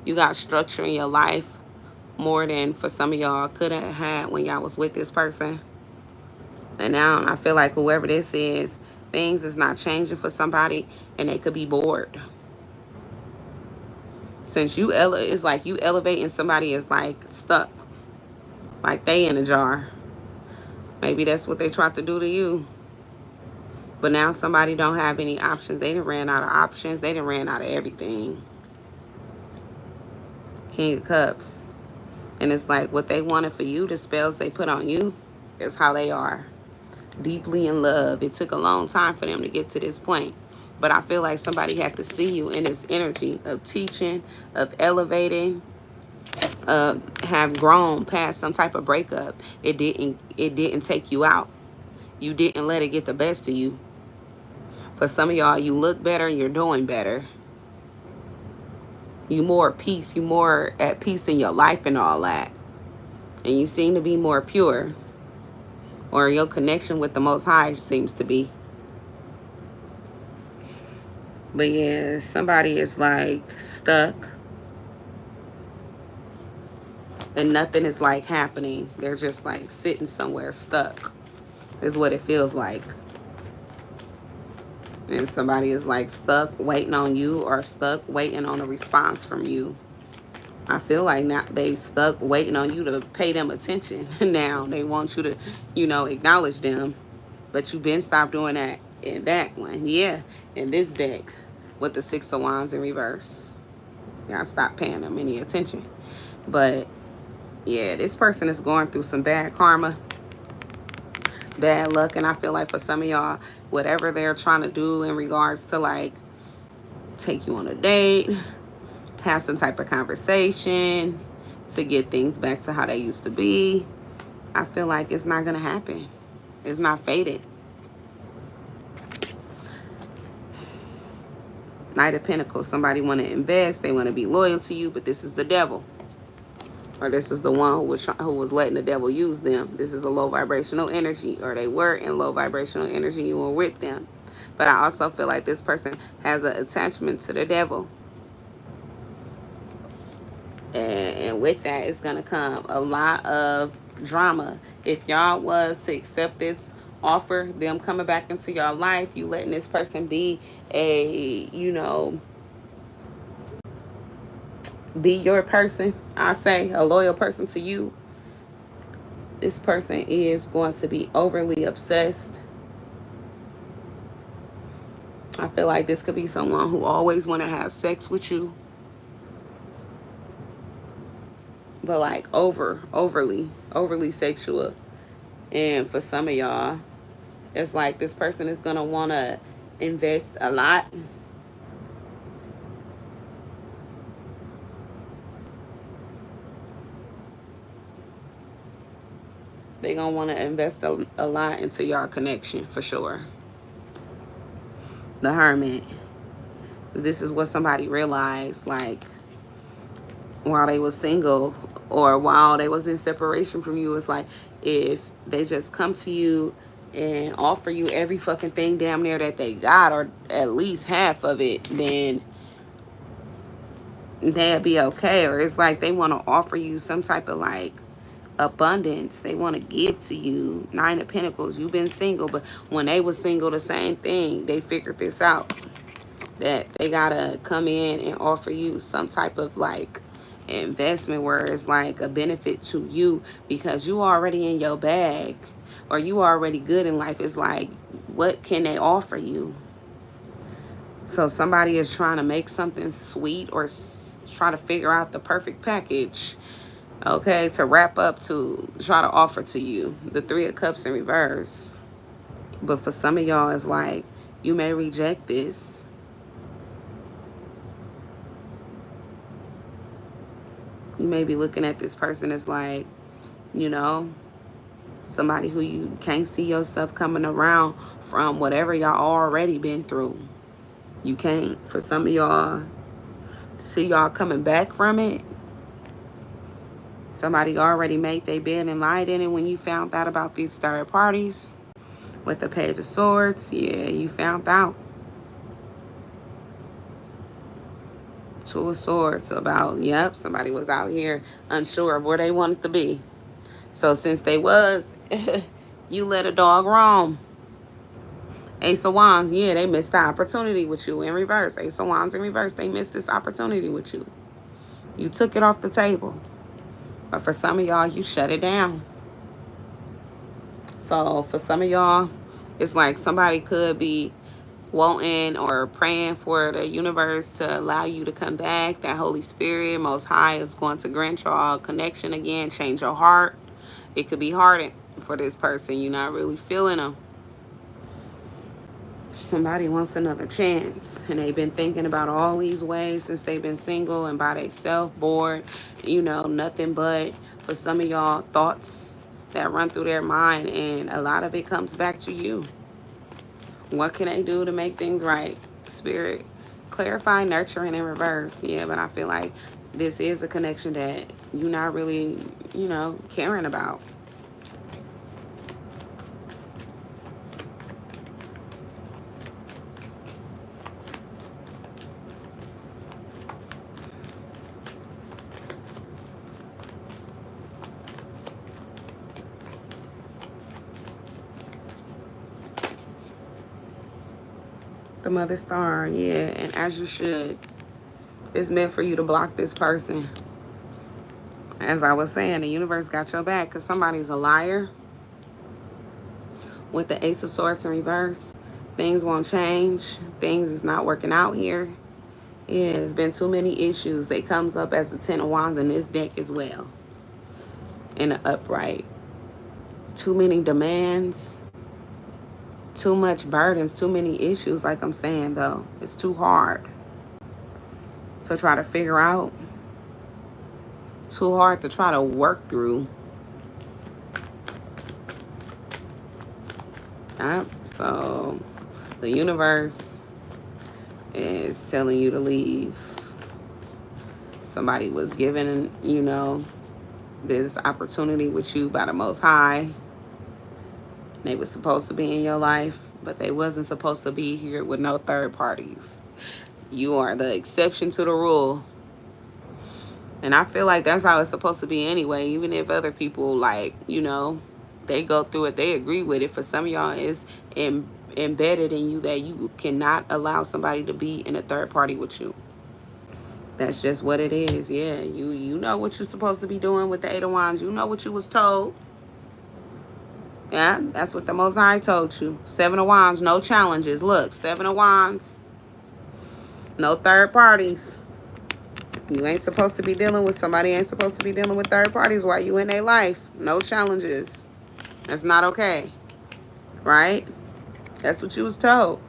You got structure in your life more than for some of y'all could have had when y'all was with this person. And now I feel like whoever this is, things is not changing for somebody and they could be bored. Since it's like you elevating somebody is like stuck. Like they in a jar. Maybe that's what they tried to do to you. But now somebody don't have any options. They done ran out of options. They done ran out of everything. King of Cups. And it's like what they wanted for you, the spells they put on you, is how they are. Deeply in love. It took a long time for them to get to this point. But I feel like somebody had to see you in this energy of teaching, of elevating, have grown past some type of breakup. It didn't take you out. You didn't let it get the best of you. For some of y'all, you look better, you're doing better. You more at peace, you more at peace in your life and all that. And you seem to be more pure. Or your connection with the Most High seems to be. But yeah, somebody is like stuck. And nothing is like happening. They're just like sitting somewhere stuck. Is what it feels like. And somebody is like stuck waiting on you, or stuck waiting on a response from you. I feel like now they stuck waiting on you to pay them attention. Now they want you to, you know, acknowledge them. But you've been stopped doing that in that one. Yeah, in this deck with the Six of Wands in reverse. Y'all stop paying them any attention. But yeah, this person is going through some bad karma, bad luck. And I feel like for some of y'all, whatever they're trying to do in regards to like take you on a date, have some type of conversation to get things back to how they used to be, I feel like it's not going to happen. It's not fated. Knight of Pentacles. Somebody want to invest. They want to be loyal to you, but this is the devil. Or this was the one who was letting the devil use them. This is a low vibrational energy. Or they were in low vibrational energy. You were with them. But I also feel like this person has an attachment to the devil. And with that, it's going to come a lot of drama. If y'all was to accept this offer, them coming back into your life, you letting this person be a, you know, be your person, I say, a loyal person to you. This person is going to be overly obsessed. I feel like this could be someone who always want to have sex with you. But like overly sexual. And for some of y'all, it's like this person is going to want to invest a lot. They're going to want to invest a lot into your connection for sure. The Hermit. This is what somebody realized, like, while they was single or while they was in separation from you. It's like, if they just come to you and offer you every fucking thing damn near that they got, or at least half of it, then they'd be okay. Or it's like they want to offer you some type of like abundance. They want to give to you. Nine of Pentacles. You've been single, but when they was single, the same thing. They figured this out, that they gotta come in and offer you some type of like investment where it's like a benefit to you, because you already in your bag, or you already good in life. It's like, what can they offer you? So somebody is trying to make something sweet, or try to figure out the perfect package, okay, to wrap up, to try to offer to you. The Three of Cups in reverse. But for some of y'all, it's like you may reject this. You may be looking at this person as like, you know, somebody who you can't see yourself coming around from whatever y'all already been through. You can't. For some of y'all, see y'all coming back from it. Somebody already made their bed and lied in it when you found out about these third parties. With the Page of Swords, yeah, you found out. Two of Swords about, yep, somebody was out here unsure of where they wanted to be. So since they was, you let a dog roam. Ace of Wands, yeah, they missed the opportunity with you in reverse. Ace of Wands in reverse, they missed this opportunity with you. You took it off the table. But for some of y'all, you shut it down. So for some of y'all, it's like somebody could be wanting or praying for the universe to allow you to come back. That Holy Spirit, Most High, is going to grant y'all connection again, change your heart. It could be hardened for this person. You're not really feeling them. Somebody wants another chance, and they've been thinking about all these ways since they've been single and by themselves, bored, nothing but, for some of y'all, thoughts that run through their mind, and a lot of it comes back to you. What can they do to make things right? Spirit, clarify, nurturing, and reverse. Yeah, but I feel like this is a connection that you're not really, caring about. The Mother Star, yeah, and as you should. It's meant for you to block this person. As I was saying, the universe got your back because somebody's a liar. With the Ace of Swords in reverse, things won't change. Things is not working out here. Yeah, there's been too many issues. They comes up as the Ten of Wands in this deck as well. In the upright. Too many demands. Too much burdens. Too many issues, like I'm saying, though. It's too hard to try to figure out. Too hard to try to work through. So the universe is telling you to leave. Somebody was given, this opportunity with you by the Most High. They were supposed to be in your life, but they wasn't supposed to be here with no third parties. You are the exception to the rule. And I feel like that's how it's supposed to be anyway, even if other people, they go through it, they agree with it. For some of y'all, it's embedded in you that you cannot allow somebody to be in a third party with you. That's just what it is. Yeah, you know what you're supposed to be doing with the Eight of Wands. You know what you was told. Yeah, that's what the Most High told you. Seven of Wands, no challenges. Look, Seven of Wands, no third parties. You ain't supposed to be dealing with somebody, ain't supposed to be dealing with third parties while you in their life. No challenges. That's not okay. Right? That's what you was told.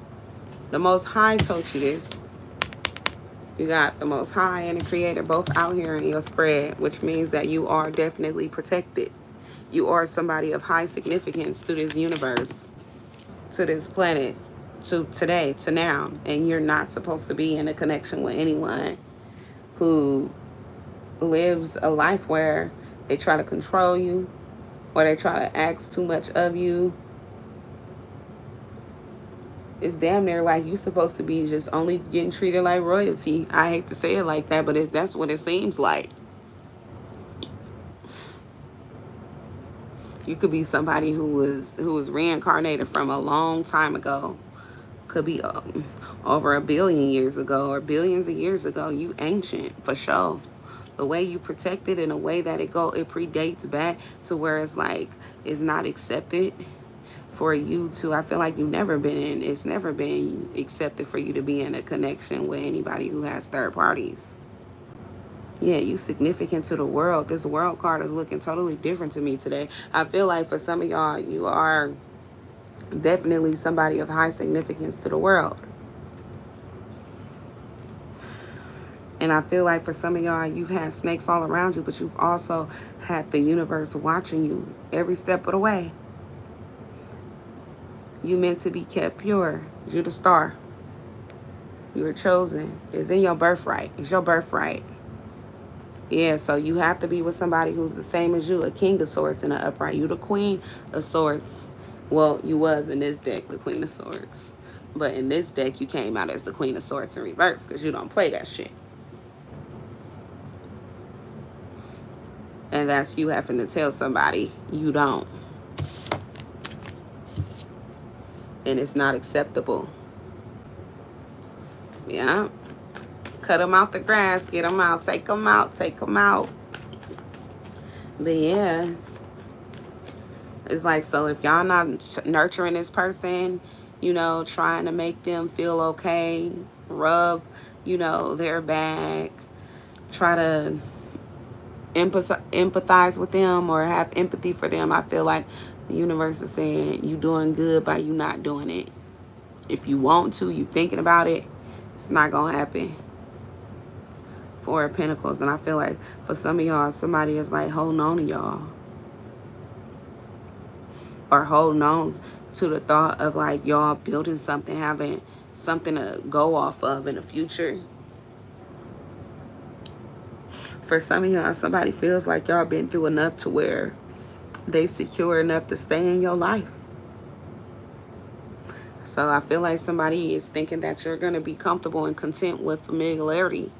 The Most High told you this. You got the Most High and the Creator both out here in your spread, which means that you are definitely protected. You are somebody of high significance to this universe, to this planet, to today, to now. And you're not supposed to be in a connection with anyone who lives a life where they try to control you or they try to ask too much of you. It's damn near like you're supposed to be just only getting treated like royalty. I hate to say it like that, but that's what it seems like. You could be somebody who was reincarnated from a long time ago. Could be over 1 billion years ago or billions of years ago. You ancient for sure. The way you protect it in a way that it predates back to where it's like it's not accepted for you to. I feel like it's never been accepted for you to be in a connection with anybody who has third parties. Yeah, you significant to the world. This world card is looking totally different to me today. I feel like for some of y'all, you are definitely somebody of high significance to the world. And I feel like for some of y'all, you've had snakes all around you, but you've also had the universe watching you every step of the way. You meant to be kept pure. You're the star. You were chosen. It's in your birthright. It's your birthright. Yeah, so you have to be with somebody who's the same as you, a King of Swords in the upright. You the Queen of Swords. Well, you was in this deck, the Queen of Swords. But in this deck, you came out as the Queen of Swords in reverse because you don't play that shit. And that's you having to tell somebody you don't. And it's not acceptable. Yeah. Cut them out the grass, get them out, take them out, take them out. But yeah, it's like, so if y'all not nurturing this person, you know, trying to make them feel okay, rub, you know, their back, try to empathize with them or have empathy for them. I feel like the universe is saying you doing good by you not doing it. If you want to, you thinking about it, it's not gonna happen. Four of Pentacles. And I feel like for some of y'all, somebody is like holding on to y'all, or holding on to the thought of like y'all building something, having something to go off of in the future. For some of y'all, somebody feels like y'all been through enough to where they secure enough to stay in your life. So I feel like somebody is thinking that you're going to be comfortable and content with familiarity.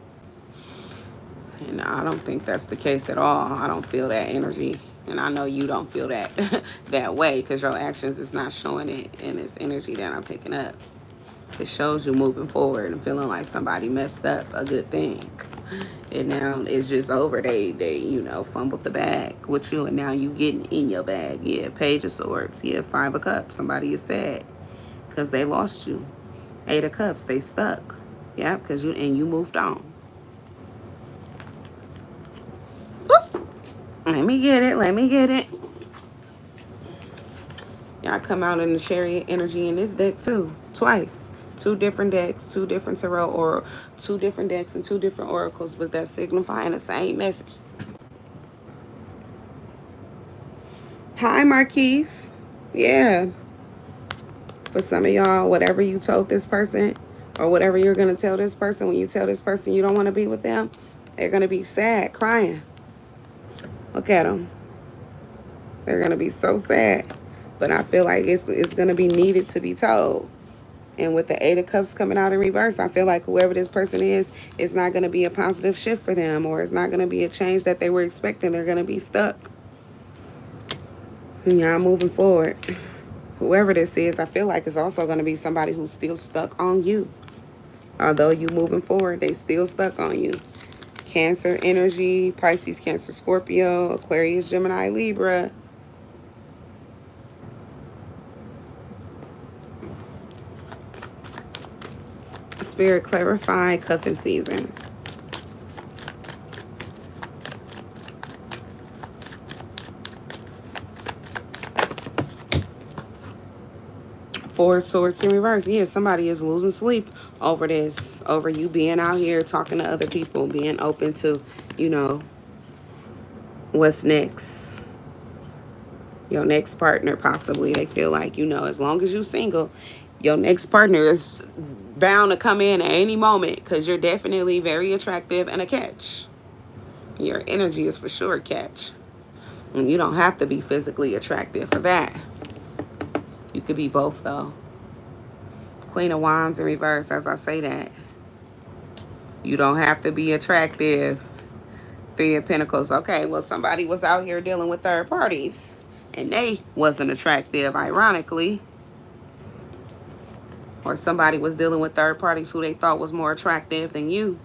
And I don't think that's the case at all. I don't feel that energy. And I know you don't feel that that way, because your actions is not showing it in this energy that I'm picking up. It shows you moving forward and feeling like somebody messed up a good thing. And now it's just over. They you know, fumbled the bag with you, and now you getting in your bag. Yeah, Page of Swords. Yeah, Five of Cups. Somebody is sad because they lost you. Eight of Cups. They stuck. Yeah, because you moved on. Whoop. Let me get it. Let me get it. Y'all come out in the Chariot energy in this deck too. Twice. Two different decks, two different tarot, or two different decks and two different oracles, but that's signifying the same message. Hi, Marquise. Yeah. For some of y'all, whatever you told this person or whatever you're going to tell this person, when you tell this person you don't want to be with them, they're going to be sad, crying. Look at them. They're going to be so sad. But I feel like it's going to be needed to be told. And with the Eight of Cups coming out in reverse, I feel like whoever this person is, it's not going to be a positive shift for them, or it's not going to be a change that they were expecting. They're going to be stuck. And y'all moving forward. Whoever this is, I feel like it's also going to be somebody who's still stuck on you. Although you moving forward, they still stuck on you. Cancer energy, Pisces, Cancer, Scorpio, Aquarius, Gemini, Libra. Spirit, clarify cuffing season. Four of Swords in reverse. Yeah, somebody is losing sleep over this, over you being out here talking to other people, being open to, you know, what's next. Your next partner, possibly. They feel like, you know, as long as you're single, your next partner is bound to come in at any moment, because you're definitely very attractive and a catch. Your energy is for sure a catch. And you don't have to be physically attractive for that. You could be both, though. Queen of Wands in reverse, as I say that. You don't have to be attractive. Three of Pentacles. Okay, well, somebody was out here dealing with third parties, and they wasn't attractive, ironically. Or somebody was dealing with third parties who they thought was more attractive than you.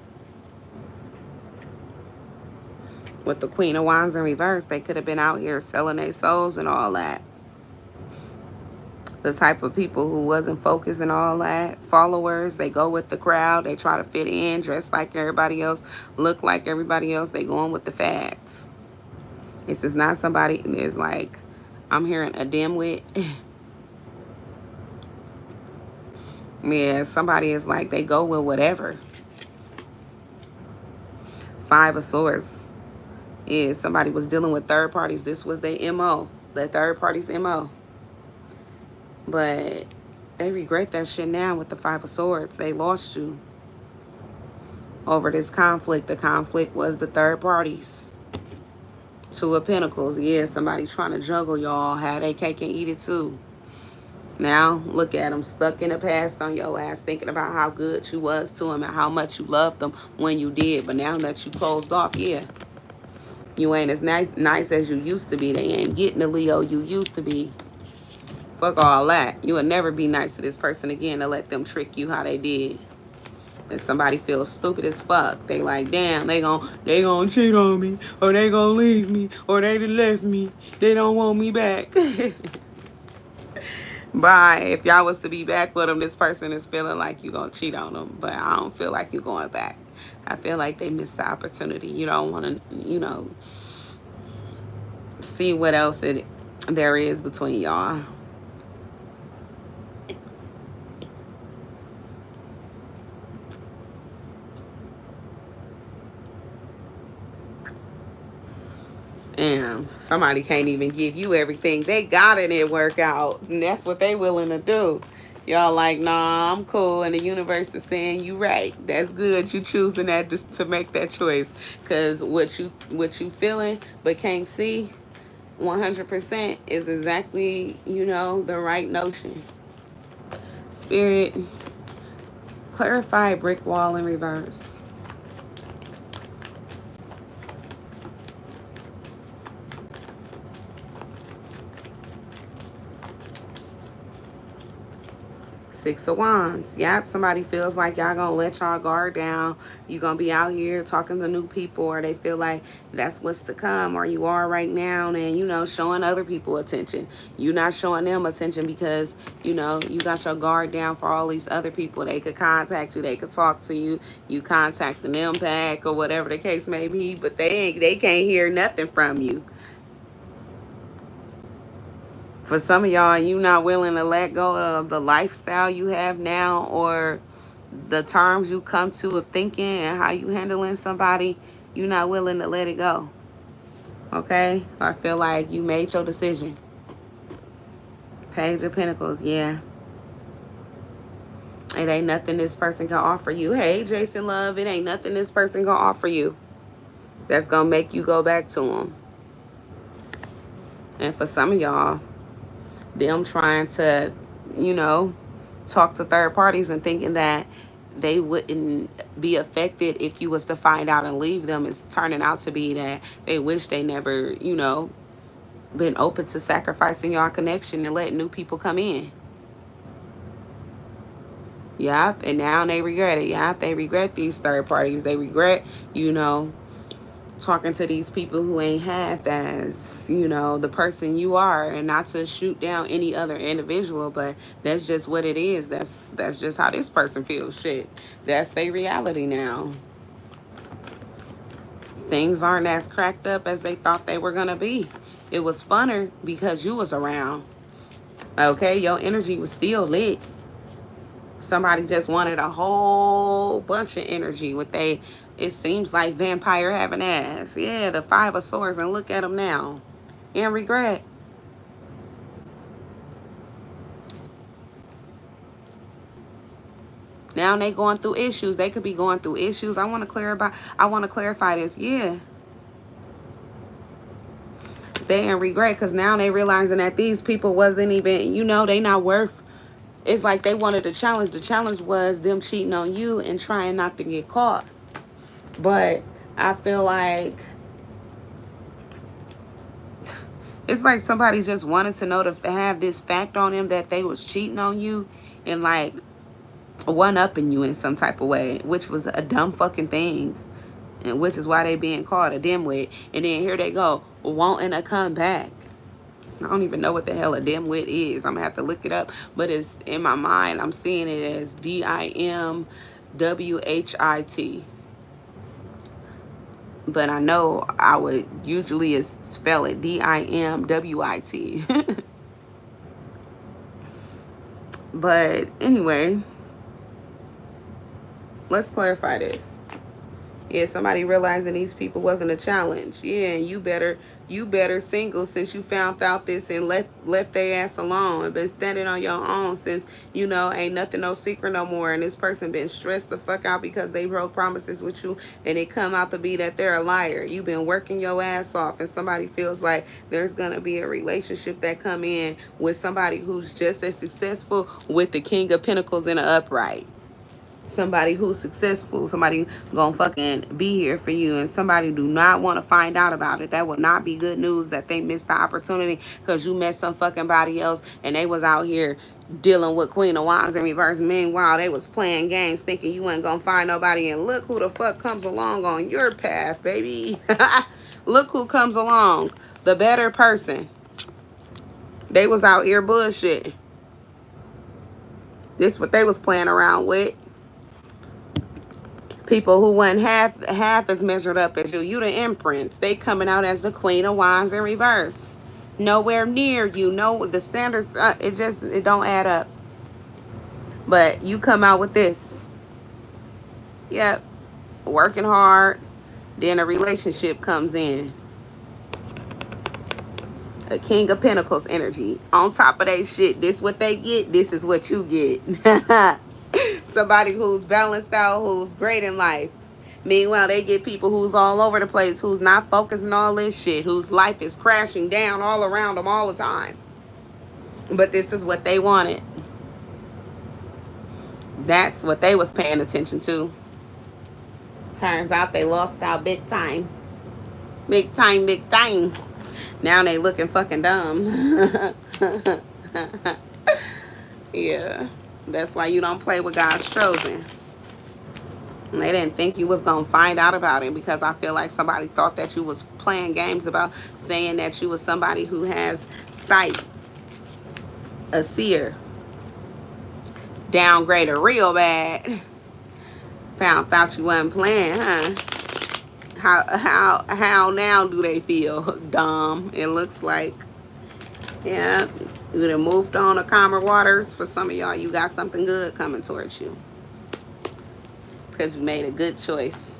With the Queen of Wands in reverse, they could have been out here selling their souls and all that. The type of people who wasn't focused and all that. Followers, they go with the crowd. They try to fit in, dress like everybody else, look like everybody else. They going with the fads. This is not somebody that's like, I'm hearing a dimwit. Yeah, somebody is like, they go with whatever. Five of Swords. Yeah, somebody was dealing with third parties. This was their MO. The third party's MO. But they regret that shit now with the Five of Swords. They lost you over this conflict. The conflict was the third parties. Two of Pentacles. Yeah, somebody trying to juggle y'all. Have their cake and eat it too. Now, look at them stuck in the past on your ass, thinking about how good you was to them and how much you loved them when you did. But now that you closed off, yeah, you ain't as nice as you used to be. They ain't getting the Leo you used to be. Fuck all that. You will never be nice to this person again to let them trick you how they did. And somebody feels stupid as fuck. They like, damn, they gonna cheat on me, or they gonna leave me, or they done left me. They don't want me back. Bye. If y'all was to be back with them, this person is feeling like you're going to cheat on them. But I don't feel like you're going back. I feel like they missed the opportunity. You don't want to, see what else there is between y'all. And somebody can't even give you everything. They got it and work out. And that's what they willing to do. Y'all like, nah, I'm cool. And the universe is saying you right. That's good. You choosing that just to make that choice. Because what you feeling but can't see 100% is exactly, the right notion. Spirit, clarify brick wall in reverse. Six of Wands. Yep, somebody feels like y'all gonna let y'all guard down. You gonna be out here talking to new people, or they feel like that's what's to come, or you are right now, and showing other people attention. You not showing them attention because you got your guard down for all these other people. They could contact you, they could talk to you, you contacting them back, or whatever the case may be, but they can't hear nothing from you. For some of y'all, you not willing to let go of the lifestyle you have now, or the terms you come to of thinking and how you handling somebody. You not willing to let it go. Okay? I feel like you made your decision. Page of Pentacles, yeah. It ain't nothing this person can offer you. Hey, Jason Love, it ain't nothing this person can offer you that's gonna make you go back to them. And for some of y'all, them trying to, talk to third parties and thinking that they wouldn't be affected if you was to find out and leave them, is turning out to be that they wish they never, been open to sacrificing your connection and letting new people come in. Yep, and now they regret it. Yep, they regret these third parties. They regret, talking to these people who ain't half as, the person you are. And not to shoot down any other individual, but that's just what it is. That's just how this person feels. Shit, that's their reality now. Things aren't as cracked up as they thought they were gonna be. It was funner because you was around. Okay, your energy was still lit. Somebody just wanted a whole bunch of energy with it seems like vampire having ass. Yeah, the Five of Swords, and look at them now. And regret. Now they going through issues. They could be going through issues. I want to clarify this. Yeah. They in regret because now they realizing that these people wasn't even, they not worth. It's like they wanted a challenge. The challenge was them cheating on you and trying not to get caught. But I feel like it's like somebody just wanted to know, to have this fact on them that they was cheating on you and like one-upping you in some type of way, which was a dumb fucking thing, and which is why they being called a dimwit. And then here they go wanting to come back. I don't even know what the hell a dimwit is. I'm gonna have to look it up, but it's in my mind. I'm seeing it as DIMWHIT. But I know I would usually spell it DIMWIT. But anyway, let's clarify this. Yeah, somebody realizing these people wasn't a challenge. Yeah, and you better single since you found out this and left their ass alone and been standing on your own since, ain't nothing no secret no more. And this person been stressed the fuck out because they broke promises with you and it come out to be that they're a liar. You've been working your ass off, and somebody feels like there's gonna be a relationship that come in with somebody who's just as successful, with the King of Pentacles in an upright. Somebody who's successful, somebody gonna fucking be here for you, and somebody do not want to find out about it. That would not be good news that they missed the opportunity because you met some fucking body else and they was out here dealing with Queen of Wands in reverse. Meanwhile, they was playing games thinking you ain't gonna find nobody, and look who the fuck comes along on your path, baby. Look who comes along, the better person. They was out here bullshitting. This what they was playing around with. People who wasn't half as measured up as you. You the imprints. They coming out as the Queen of Wands in reverse. Nowhere near you. No, the standards, it don't add up. But you come out with this. Yep. Working hard. Then a relationship comes in. A King of Pentacles energy. On top of that shit, this what they get. This is what you get. Somebody who's balanced out, who's great in life. Meanwhile, they get people who's all over the place, who's not focusing on all this shit, whose life is crashing down all around them all the time. But this is what they wanted. That's what they was paying attention to. Turns out they lost out big time. Big time, big time. Now they looking fucking dumb. Yeah. That's why you don't play with God's chosen. And they didn't think you was going to find out about it, because I feel like somebody thought that you was playing games about saying that you was somebody who has sight. A seer. Downgrader real bad. Found out you wasn't playing, huh? How now do they feel? Dumb, it looks like. Yeah. You done moved on to calmer waters. For some of y'all, you got something good coming towards you. Because you made a good choice.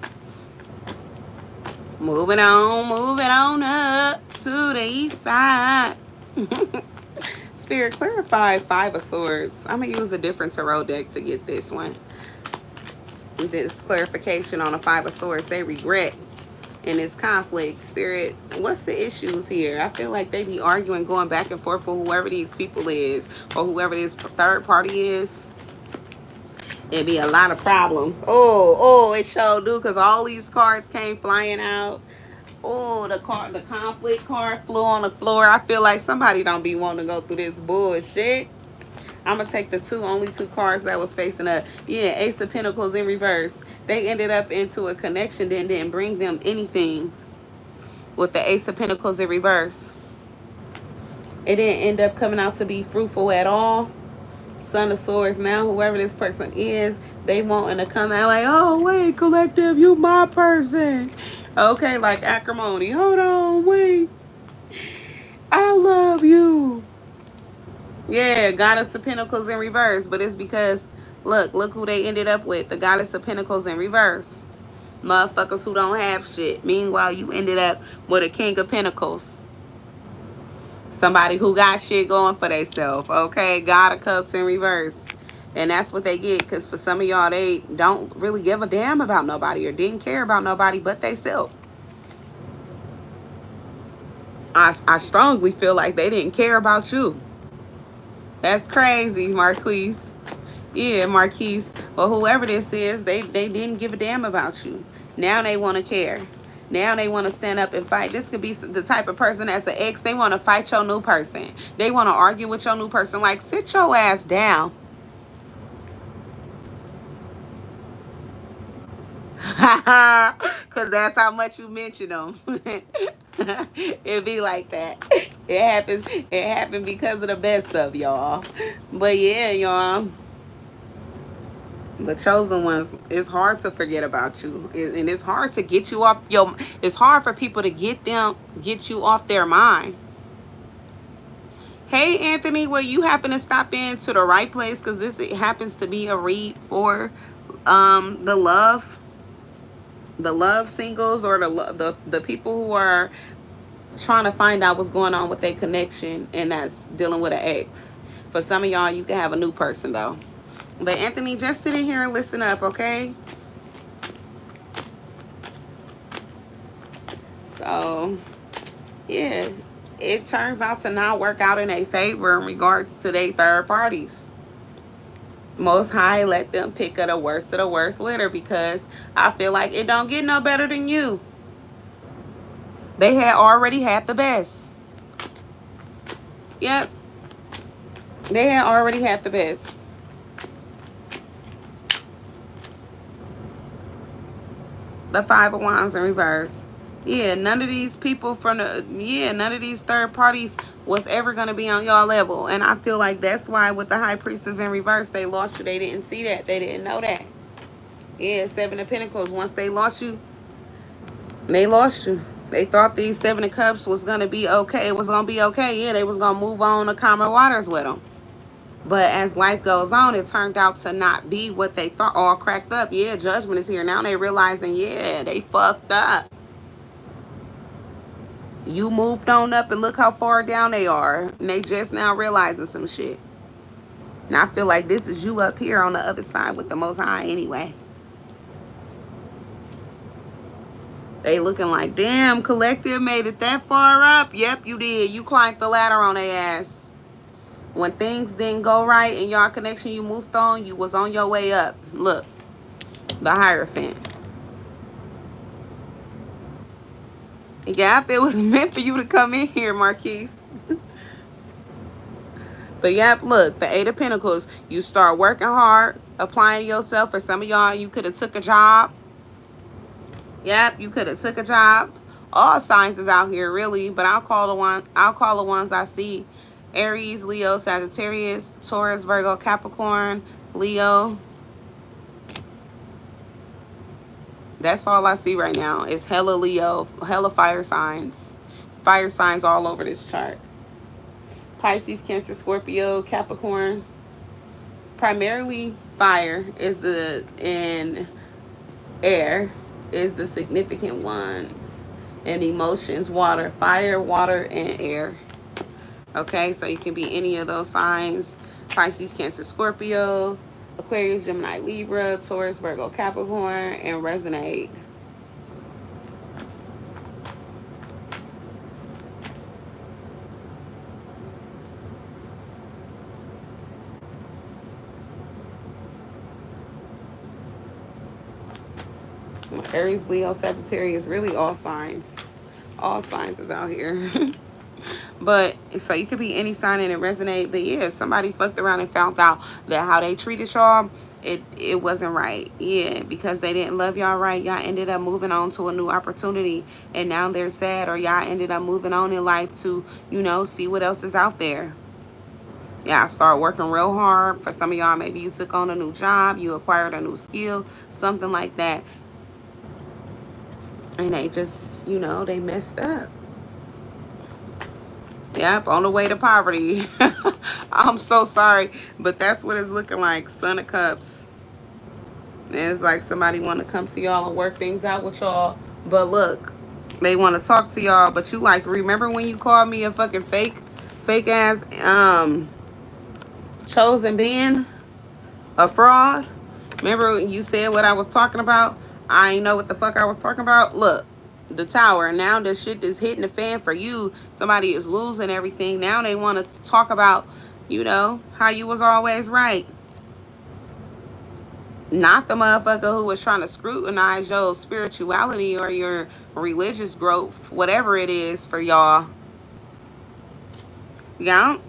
Moving on up to the east side. Spirit, clarify 5 of Swords. I'm going to use a different tarot deck to get this one. This clarification on a 5 of Swords. They regret in this conflict. Spirit, what's the issues here? I feel like they be arguing, going back and forth for whoever these people is, or whoever this third party is. It'd be a lot of problems. Oh, it sure do, because all these cards came flying out. Oh, the conflict card flew on the floor. I feel like somebody don't be wanting to go through this bullshit. I'm going to take the only two cards that was facing up. Yeah, Ace of Pentacles in reverse. They ended up into a connection that didn't bring them anything with the Ace of Pentacles in reverse. It didn't end up coming out to be fruitful at all. Son of Swords, now whoever this person is, they wanting to come out like, oh, wait, collective, you my person. Okay, like acrimony. Hold on, wait. I love you. Yeah, Goddess of Pentacles in reverse. But it's because, look who they ended up with. The Goddess of Pentacles in reverse. Motherfuckers who don't have shit. Meanwhile, you ended up with a King of Pentacles. Somebody who got shit going for themselves. Okay, God of Cups in reverse. And that's what they get. Because for some of y'all, they don't really give a damn about nobody, or didn't care about nobody but themselves. I strongly feel like they didn't care about you. That's crazy, Marquise. Yeah, Marquise. Well, whoever this is, they didn't give a damn about you. Now they want to care. Now they want to stand up and fight. This could be the type of person that's an ex. They want to fight your new person. They want to argue with your new person. Like, sit your ass down. Because that's how much you mention them. It be like that. It happened because of the best of y'all. But yeah, y'all, the chosen ones, it's hard to forget about you. And it's hard to get you off your, it's hard for people to get you off their mind. Hey, Anthony, well, you happen to stop in to the right place, because this happens to be a read for the love singles, or the people who are trying to find out what's going on with their connection, and that's dealing with an ex. For some of y'all, you can have a new person though. But Anthony, just sit in here and listen up, okay? So yeah, it turns out to not work out in their favor in regards to their third parties. Most High let them pick of the worst litter, because I feel like it don't get no better than you. They had already had the best. Yep. They had already had the best. The 5 of Wands in reverse. Yeah, none of these people from none of these third parties was ever going to be on y'all level. And I feel like that's why with the High Priestess in reverse, they lost you. They didn't see that. They didn't know that. Yeah, Seven of Pentacles. Once they lost you, they lost you. They thought these Seven of Cups was going to be okay. It was going to be okay. Yeah, they was going to move on to calmer waters with them. But as life goes on, it turned out to not be what they thought. All cracked up. Yeah, judgment is here. Now they realizing, yeah, they fucked up. You moved on up and look how far down they are. And they just now realizing some shit. And I feel like this is you up here on the other side with the Most High anyway. They looking like, damn, Collective made it that far up. Yep, you did. You climbed the ladder on their ass. When things didn't go right in your connection, you moved on, you was on your way up. Look, the Hierophant. Yep, it was meant for you to come in here, Marquise. But yep, look, the Eight of Pentacles, you start working hard, applying yourself. For some of y'all, you could have took a job. Yep, you could have took a job. All signs is out here, really, but I'll call the ones I see. Aries, Leo, Sagittarius, Taurus, Virgo, Capricorn, Leo. That's all I see right now. It's hella Leo, hella fire signs. Fire signs all over this chart. Pisces, Cancer, Scorpio, Capricorn. Primarily fire is and air is the significant ones. And emotions, water, fire, water, and air. Okay, so you can be any of those signs. Pisces, Cancer, Scorpio, Aquarius, Gemini, Libra, Taurus, Virgo, Capricorn, and resonate. Aries, Leo, Sagittarius, really all signs. All signs is out here. But so you could be any sign and it resonate. But yeah, somebody fucked around and found out that how they treated y'all, it wasn't right. Yeah, because they didn't love y'all right. Y'all ended up moving on to a new opportunity, and now they're sad. Or y'all ended up moving on in life to, you know, see what else is out there. Yeah, start working real hard. For some of y'all, maybe you took on a new job, you acquired a new skill, something like that. And they just, you know, they messed up. Yep, on the way to poverty. I'm so sorry, but that's what it's looking like. Son of Cups. And it's like somebody want to come to y'all and work things out with y'all. But look, they want to talk to y'all, but you like, remember when you called me a fucking fake ass chosen being? A fraud? Remember when you said what I was talking about? I ain't know what the fuck I was talking about. Look, the Tower. Now the shit is hitting the fan for you. Somebody is losing everything. Now they want to talk about, you know, how you was always right. Not the motherfucker who was trying to scrutinize your spirituality or your religious growth, whatever it is for y'all. Yeah.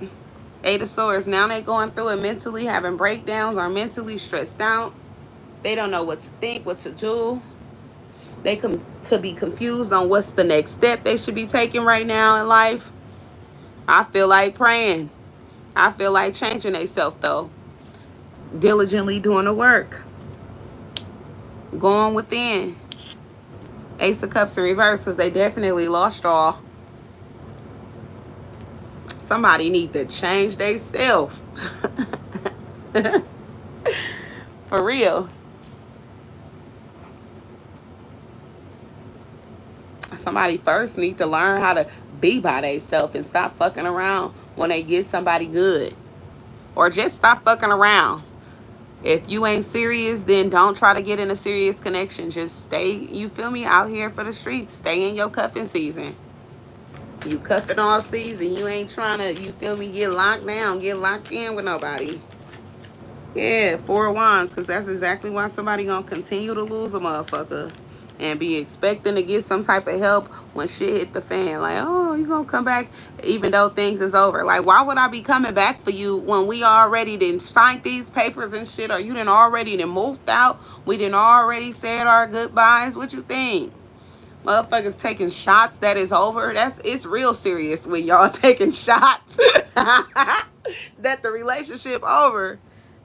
Eight of Swords. Now they going through it mentally, having breakdowns, or mentally stressed out. They don't know what to think, what to do. They could be confused on what's the next step they should be taking right now in life. I feel like praying. I feel like changing themselves, though. Diligently doing the work. Going within. Ace of Cups in reverse, because they definitely lost y'all. Somebody need to change themselves. For real. Somebody first need to learn how to be by themselves and stop fucking around when they get somebody good. Or just stop fucking around. If you ain't serious, then don't try to get in a serious connection. Just stay, you feel me, out here for the streets. Stay in your cuffing season. You cuffing all season. You ain't trying to, you feel me, get locked down, get locked in with nobody. Yeah, 4 of Wands, because that's exactly why somebody gonna continue to lose a motherfucker. And be expecting to get some type of help when shit hit the fan. Like, oh, you gonna come back even though things is over. Like, why would I be coming back for you when we already done signed these papers and shit? Or you done already done moved out? We done already said our goodbyes? What you think? Motherfuckers taking shots that is over. It's real serious when y'all taking shots that the relationship over.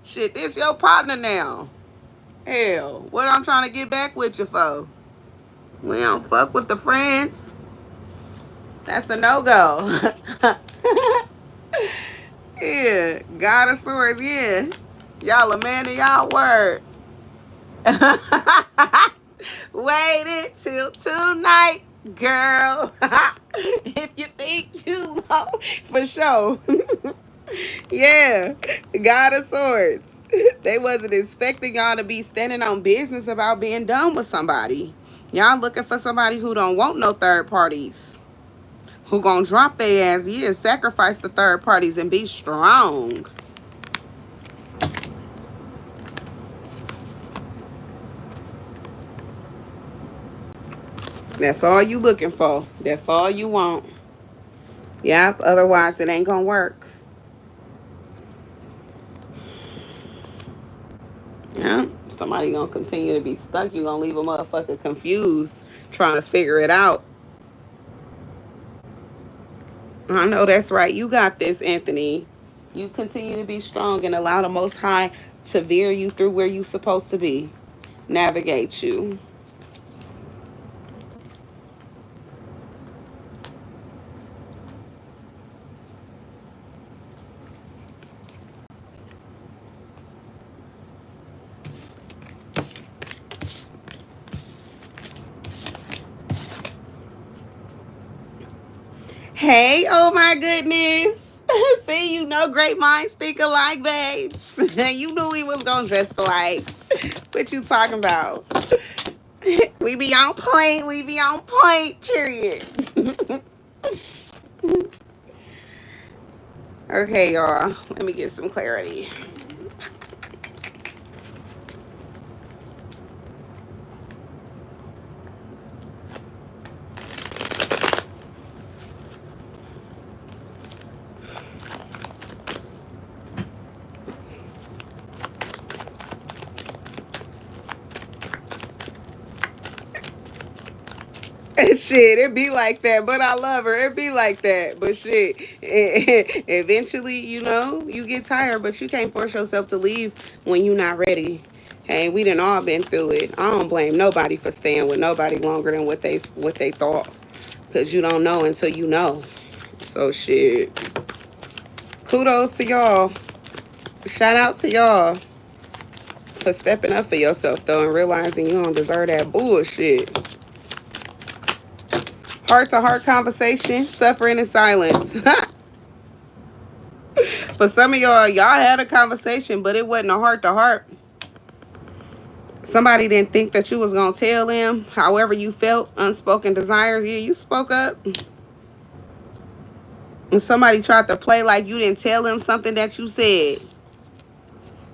Shit, this your partner now. Hell, what I'm trying to get back with you for? We don't fuck with the friends. That's a no-go. Yeah, God of Swords, yeah. Y'all a man of y'all word. Wait until tonight, girl. If you think you know, for sure. Yeah, God of Swords. They wasn't expecting y'all to be standing on business about being done with somebody. Y'all looking for somebody who don't want no third parties. Who gonna drop their ass, yeah, sacrifice the third parties and be strong. That's all you looking for. That's all you want. Yep, otherwise it ain't gonna work. Yeah, somebody gonna continue to be stuck. You gonna leave a motherfucker confused trying to figure it out. I know that's right. You got this, Anthony. You continue to be strong and allow the Most High to veer you through where you supposed to be. Navigate you. Hey, oh my goodness. See, you know great minds think alike, babes. You knew we was gonna dress alike. What you talking about? We be on point. We be on point, period. Okay, y'all. Let me get some clarity. Shit, it be like that, but I love her. It be like that, but shit, eventually, you know, you get tired, but you can't force yourself to leave when you're not ready. Hey, we done all been through it. I don't blame nobody for staying with nobody longer than what they thought, because you don't know until you know. So shit, kudos to y'all. Shout out to y'all for stepping up for yourself though and realizing you don't deserve that bullshit. Heart-to-heart conversation, suffering in silence. For some of y'all had a conversation, but it wasn't a heart-to-heart. Somebody didn't think that you was going to tell them however you felt, unspoken desires. Yeah, you spoke up. And somebody tried to play like you didn't tell them something that you said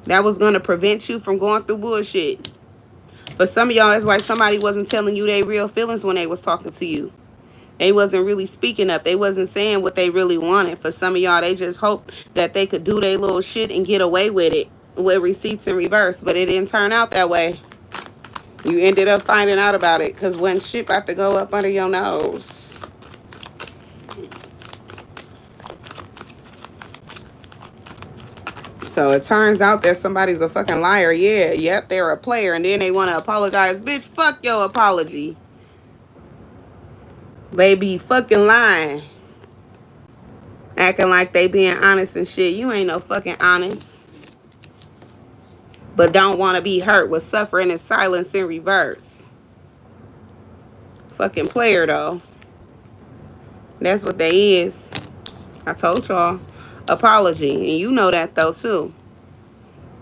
that was going to prevent you from going through bullshit. For some of y'all, it's like somebody wasn't telling you their real feelings when they was talking to you. They wasn't really speaking up. They wasn't saying what they really wanted. For some of y'all, they just hoped that they could do their little shit and get away with it with receipts in reverse. But it didn't turn out that way. You ended up finding out about it because when shit about to go up under your nose. So it turns out that somebody's a fucking liar. Yeah, yep, they're a player. And then they want to apologize. Bitch, fuck your apology. Baby, fucking lying. Acting like they being honest and shit. You ain't no fucking honest. But don't want to be hurt with suffering and silence in reverse. Fucking player, though. That's what they is. I told y'all. Apology. And you know that, though, too.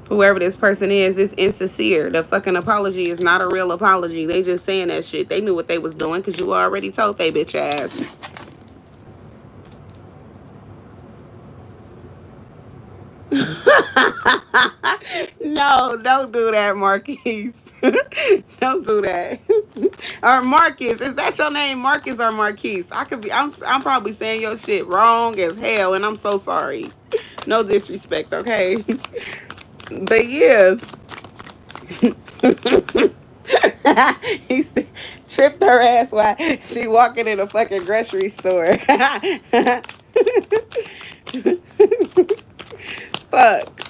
Whoever this person is insincere. The fucking apology is not a real apology. They just saying that shit. They knew what they was doing because you already told they bitch ass. No, don't do that, Marquise. Don't do that. Or Marcus, is that your name, Marcus or Marquise? I'm probably saying your shit wrong as hell, and I'm so sorry. No disrespect, okay? But yeah. He said, Tripped her ass while she walking in a fucking grocery store. Fuck.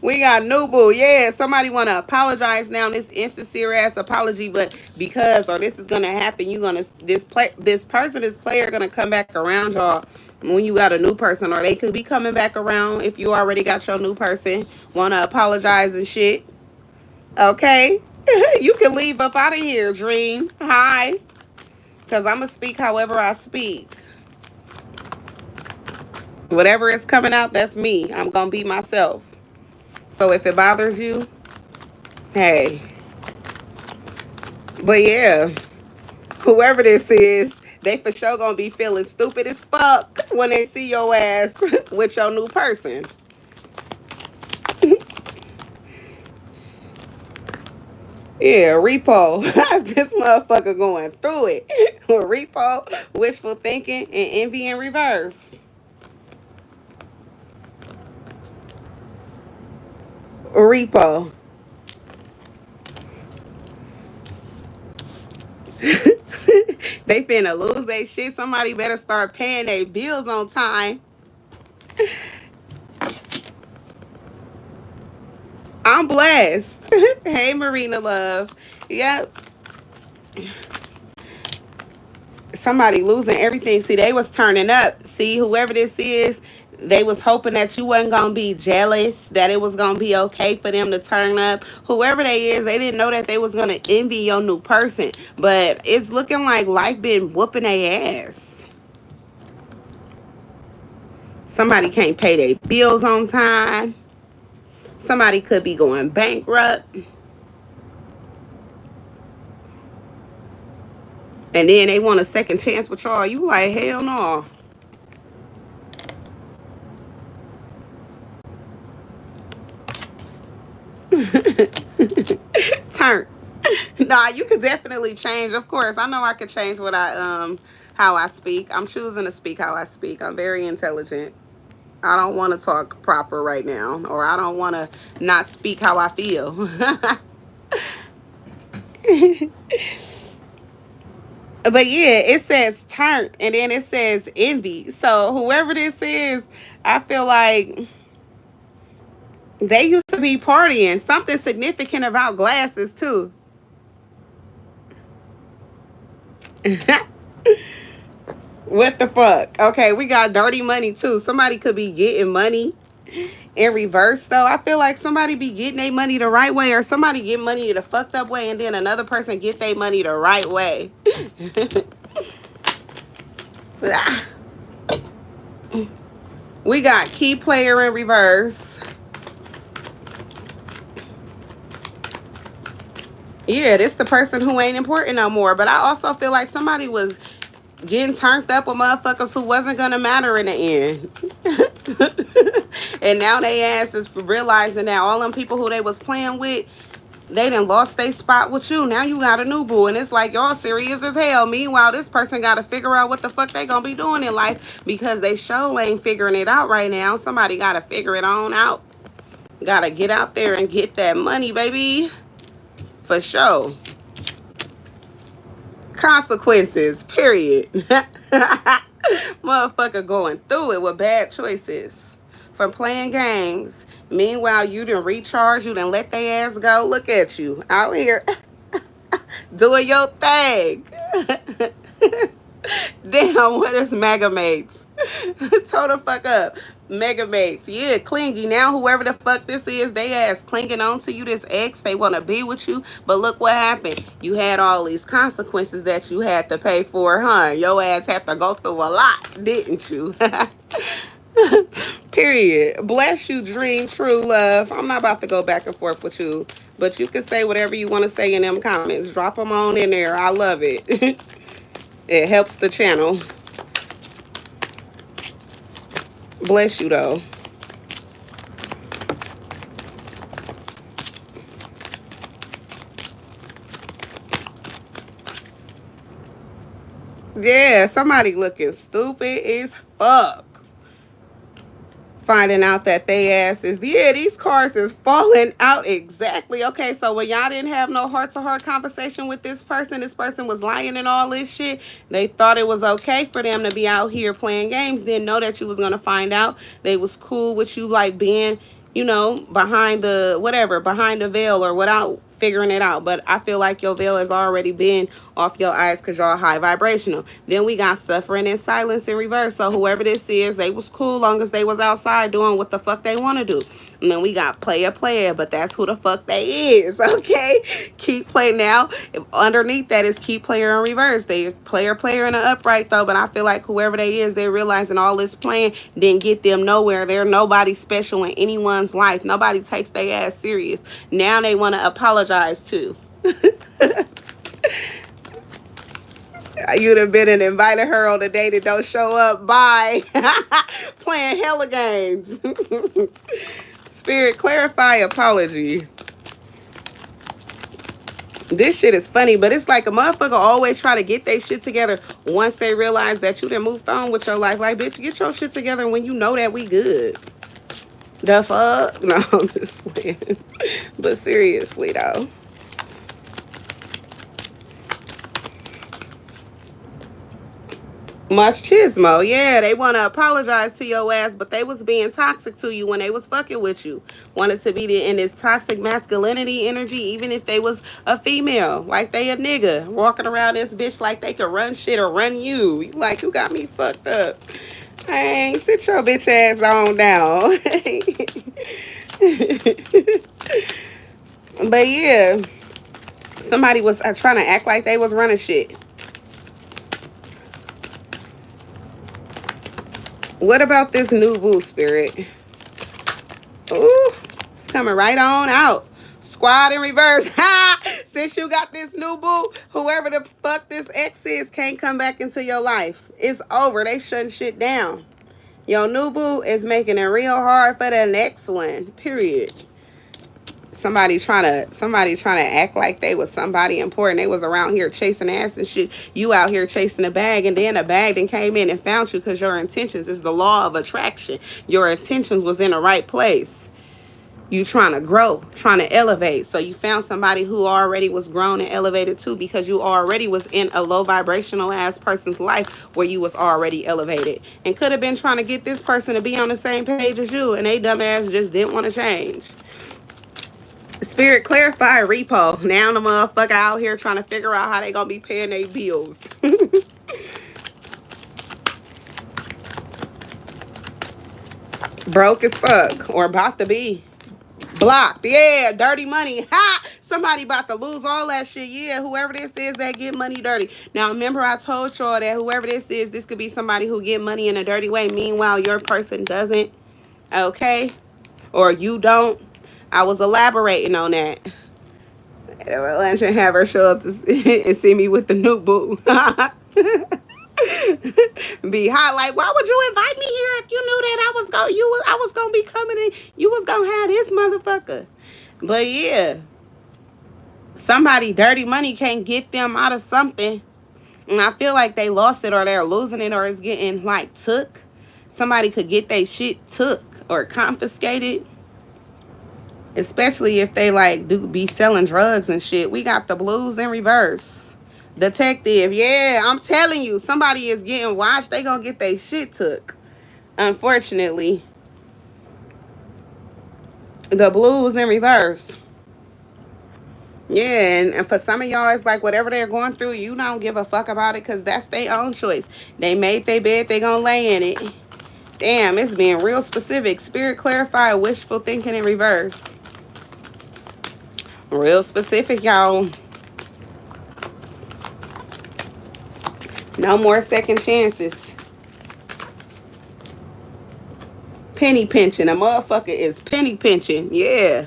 We got Nubu. Yeah, somebody want to apologize now. This insincere ass apology, but because or this is gonna happen, you gonna this person, this player, gonna come back around y'all when you got a new person, or they could be coming back around if you already got your new person. Want to apologize and shit. Okay, you can leave up out of here, Dream. Hi, because I'm gonna speak however I speak. Whatever is coming out, that's me. I'm gonna be myself. So if it bothers you, hey. But yeah, whoever this is, they for sure gonna be feeling stupid as fuck when they see your ass with your new person. Yeah, repo. This motherfucker going through it. Repo, wishful thinking, and envy in reverse. Repo. They finna lose their shit. Somebody better start paying their bills on time. I'm blessed. Hey, Marina Love. Yep. Somebody losing everything. See, they was turning up. See, whoever this is, they was hoping that you wasn't gonna be jealous, that it was gonna be okay for them to turn up. Whoever they is, they didn't know that they was gonna envy your new person. But it's looking like life been whooping their ass. Somebody can't pay their bills on time. Somebody could be going bankrupt. And then they want a second chance with y'all. You like, hell no. Turn. Nah, you could definitely change. Of course, I know I could change what how I speak. I'm choosing to speak how I speak. I'm very intelligent. I don't want to talk proper right now, or I don't want to not speak how I feel. But yeah, it says turn, and then it says envy. So whoever this is, I feel like they used to be partying. Something significant about glasses too. What the fuck? Okay, we got dirty money too. Somebody could be getting money in reverse though. I feel like somebody be getting their money the right way, or somebody get money the fucked up way, and then another person get their money the right way. We got key player in reverse. Yeah, this the person who ain't important no more. But I also feel like somebody was getting turned up with motherfuckers who wasn't gonna matter in the end. And now they ass is realizing that all them people who they was playing with, they done lost their spot with you. Now you got a new boo, and it's like y'all serious as hell. Meanwhile, this person got to figure out what the fuck they gonna be doing in life, because they sure ain't figuring it out right now. Somebody got to figure it on out. Got to get out there and get that money, baby. For sure. Consequences, period. Motherfucker going through it with bad choices from playing games. Meanwhile, you done recharge, you done let their ass go. Look at you out here doing your thing. Damn, what is Mega Mates? Told the fuck up. Mega Mates. Yeah, clingy. Now whoever the fuck this is, they ass clinging on to you, this ex. They want to be with you. But look what happened. You had all these consequences that you had to pay for, huh? Your ass had to go through a lot, didn't you? Period. Bless you, Dream True Love. I'm not about to go back and forth with you, but you can say whatever you want to say in them comments. Drop them on in there. I love it. It helps the channel. Bless you, though. Yeah, somebody looking stupid as fuck. finding out that they ass is, yeah, these cards is falling out exactly. Okay, so when y'all didn't have no heart-to-heart conversation with this person was lying and all this shit, they thought it was okay for them to be out here playing games, didn't know that you was gonna find out. They was cool with you like being, you know, behind the whatever, behind the veil or without figuring it out. But I feel like your veil has already been off your eyes because y'all high vibrational. Then we got suffering in silence in reverse. So whoever this is, they was cool long as they was outside doing what the fuck they want to do. And then we got player, but that's who the fuck they is. Okay, keep play now. If underneath that is keep player in reverse. They player in the upright though. But I feel like whoever they is, they're realizing all this playing didn't get them nowhere. They're nobody special in anyone's life. Nobody takes their ass serious. Now they want to apologize too. You'd have been and invited her on a date and don't show up. Bye. Playing hella games. Spirit, clarify apology. This shit is funny, but it's like a motherfucker always try to get their shit together once they realize that you done moved on with your life. Like, bitch, get your shit together when you know that we good. The fuck? No, I'm just playing. But seriously, though. Machismo, yeah, they want to apologize to your ass, but they was being toxic to you when they was fucking with you. Wanted to be in this toxic masculinity energy, even if they was a female, like they a nigga, walking around this bitch like they could run shit or run you. You like, you got me fucked up. Hey, sit your bitch ass on down. But yeah, somebody was trying to act like they was running shit. What about this new boo, Spirit? Ooh, it's coming right on out. Squad in reverse. Ha! Since you got this new boo, whoever the fuck this ex is can't come back into your life. It's over. They shutting shit down. Your new boo is making it real hard for the next one. Period. Somebody trying to act like they was somebody important. They was around here chasing ass and shit. You out here chasing a bag, and then a bag then came in and found you because your intentions is the law of attraction. Your intentions was in the right place. You trying to grow, trying to elevate. So you found somebody who already was grown and elevated too, because you already was in a low vibrational ass person's life where you was already elevated. And could have been trying to get this person to be on the same page as you, and they dumb ass just didn't want to change. Spirit, clarify repo. Now the motherfucker out here trying to figure out how they gonna be paying their bills. Broke as fuck. Or about to be. Blocked. Yeah, dirty money. Ha! Somebody about to lose all that shit. Yeah, whoever this is that get money dirty. Now, remember I told y'all that whoever this is, this could be somebody who get money in a dirty way. Meanwhile, your person doesn't. Okay? Or you don't. I was elaborating on that. I should have her show up and see me with the new boo. Be hot like, why would you invite me here if you knew that I was gonna be coming in, you was gonna have this motherfucker. But yeah, somebody dirty money can't get them out of something, and I feel like they lost it or they're losing it or it's getting like took. Somebody could get their shit took or confiscated. Especially if they like do be selling drugs and shit. We got the blues in reverse. Detective, yeah, I'm telling you, somebody is getting watched. They gonna get their shit took. Unfortunately. The blues in reverse. Yeah, and for some of y'all, it's like whatever they're going through, you don't give a fuck about it because that's their own choice. They made their bed, they gonna lay in it. Damn, it's being real specific. Spirit, clarify wishful thinking in reverse. Real specific, y'all. No more second chances. Penny pinching. A motherfucker is penny pinching. Yeah.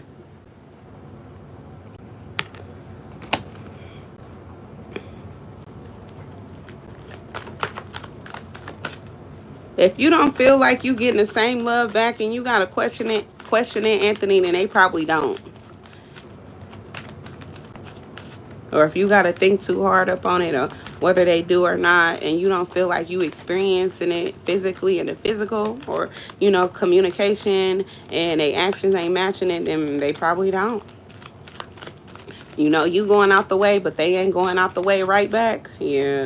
If you don't feel like you getting the same love back and you gotta question Anthony, then they probably don't. Or if you got to think too hard up on it, whether they do or not, and you don't feel like you experiencing it physically in the physical, or, you know, communication and they actions ain't matching it, then they probably don't. You know, you going out the way, but they ain't going out the way right back. Yeah,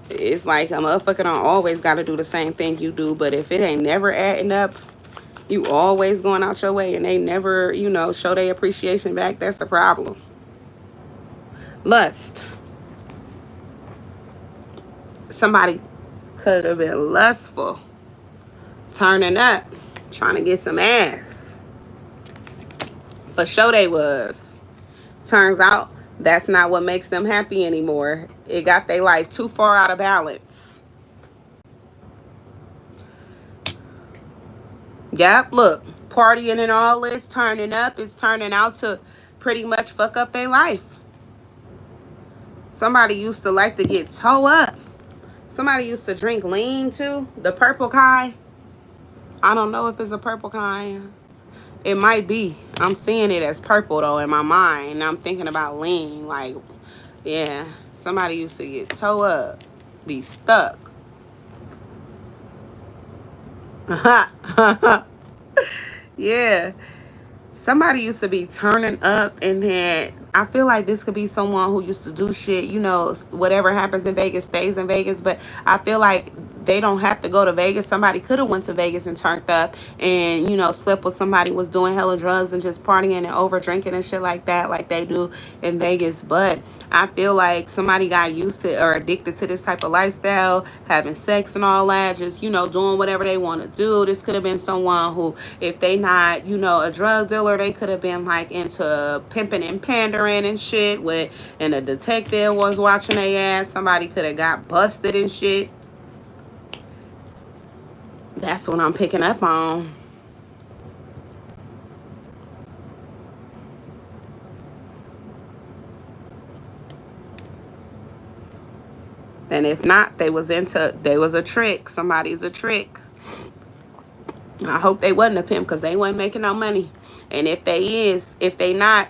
it's like a motherfucker don't always got to do the same thing you do, but if it ain't never adding up, you always going out your way and they never, you know, show their appreciation back, that's the problem. Lust. Somebody could have been lustful, turning up, trying to get some ass. For sure they was. Turns out that's not what makes them happy anymore. It got their life too far out of balance. Yep, look, partying and all this, turning up, is turning out to pretty much fuck up their life. Somebody used to like to get toe up. Somebody used to drink lean too, the purple kind. I don't know if it's a purple kind. It might be. I'm seeing it as purple though in my mind. I'm thinking about lean. Like, yeah, somebody used to get toe up, be stuck. Yeah. Somebody used to be turning up, and then I feel like this could be someone who used to do shit, you know, whatever happens in Vegas stays in Vegas, but I feel like they don't have to go to Vegas. Somebody could have went to Vegas and turned up and, you know, slept with somebody, was doing hella drugs and just partying and over drinking and shit like that, like they do in Vegas. But I feel like somebody got used to or addicted to this type of lifestyle, having sex and all that, just, you know, doing whatever they want to do. This could have been someone who, if they not, you know, a drug dealer, they could have been like into pimping and pandering and shit with, and a detective was watching their ass. Somebody could have got busted and shit. That's what I'm picking up on. And if not, they was a trick. Somebody's a trick. I hope they wasn't a pimp, because they wasn't making no money. And if they not,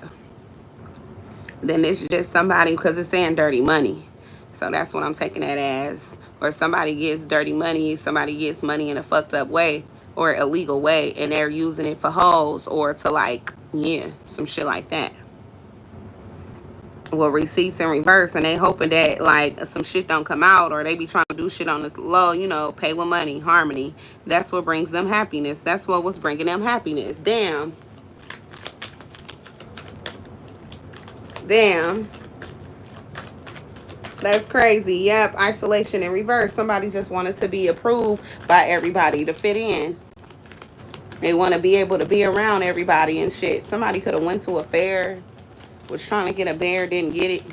then it's just somebody, because it's saying dirty money. So that's what I'm taking that as. Or somebody gets dirty money, somebody gets money in a fucked up way or illegal way, and they're using it for hoes or to, like, yeah, some shit like that. Well, receipts in reverse, and they hoping that, like, some shit don't come out, or they be trying to do shit on the low, you know, pay with money, harmony. That's what brings them happiness. That's what was bringing them happiness. Damn. That's crazy. Yep, isolation in reverse. Somebody just wanted to be approved by everybody to fit in. They want to be able to be around everybody and shit. Somebody could have went to a fair, was trying to get a bear, didn't get it.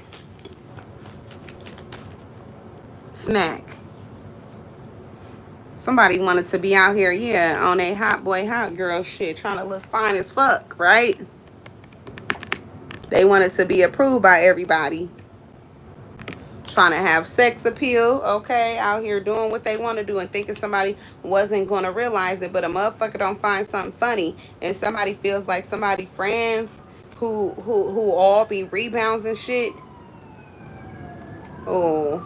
Snack. Somebody wanted to be out here, yeah, on a hot boy, hot girl shit, trying to look fine as fuck, right? They wanted to be approved by everybody. Trying to have sex appeal, okay, out here doing what they want to do and thinking somebody wasn't going to realize it, but a motherfucker don't find something funny and somebody feels like somebody friends who all be rebounds and shit. Oh,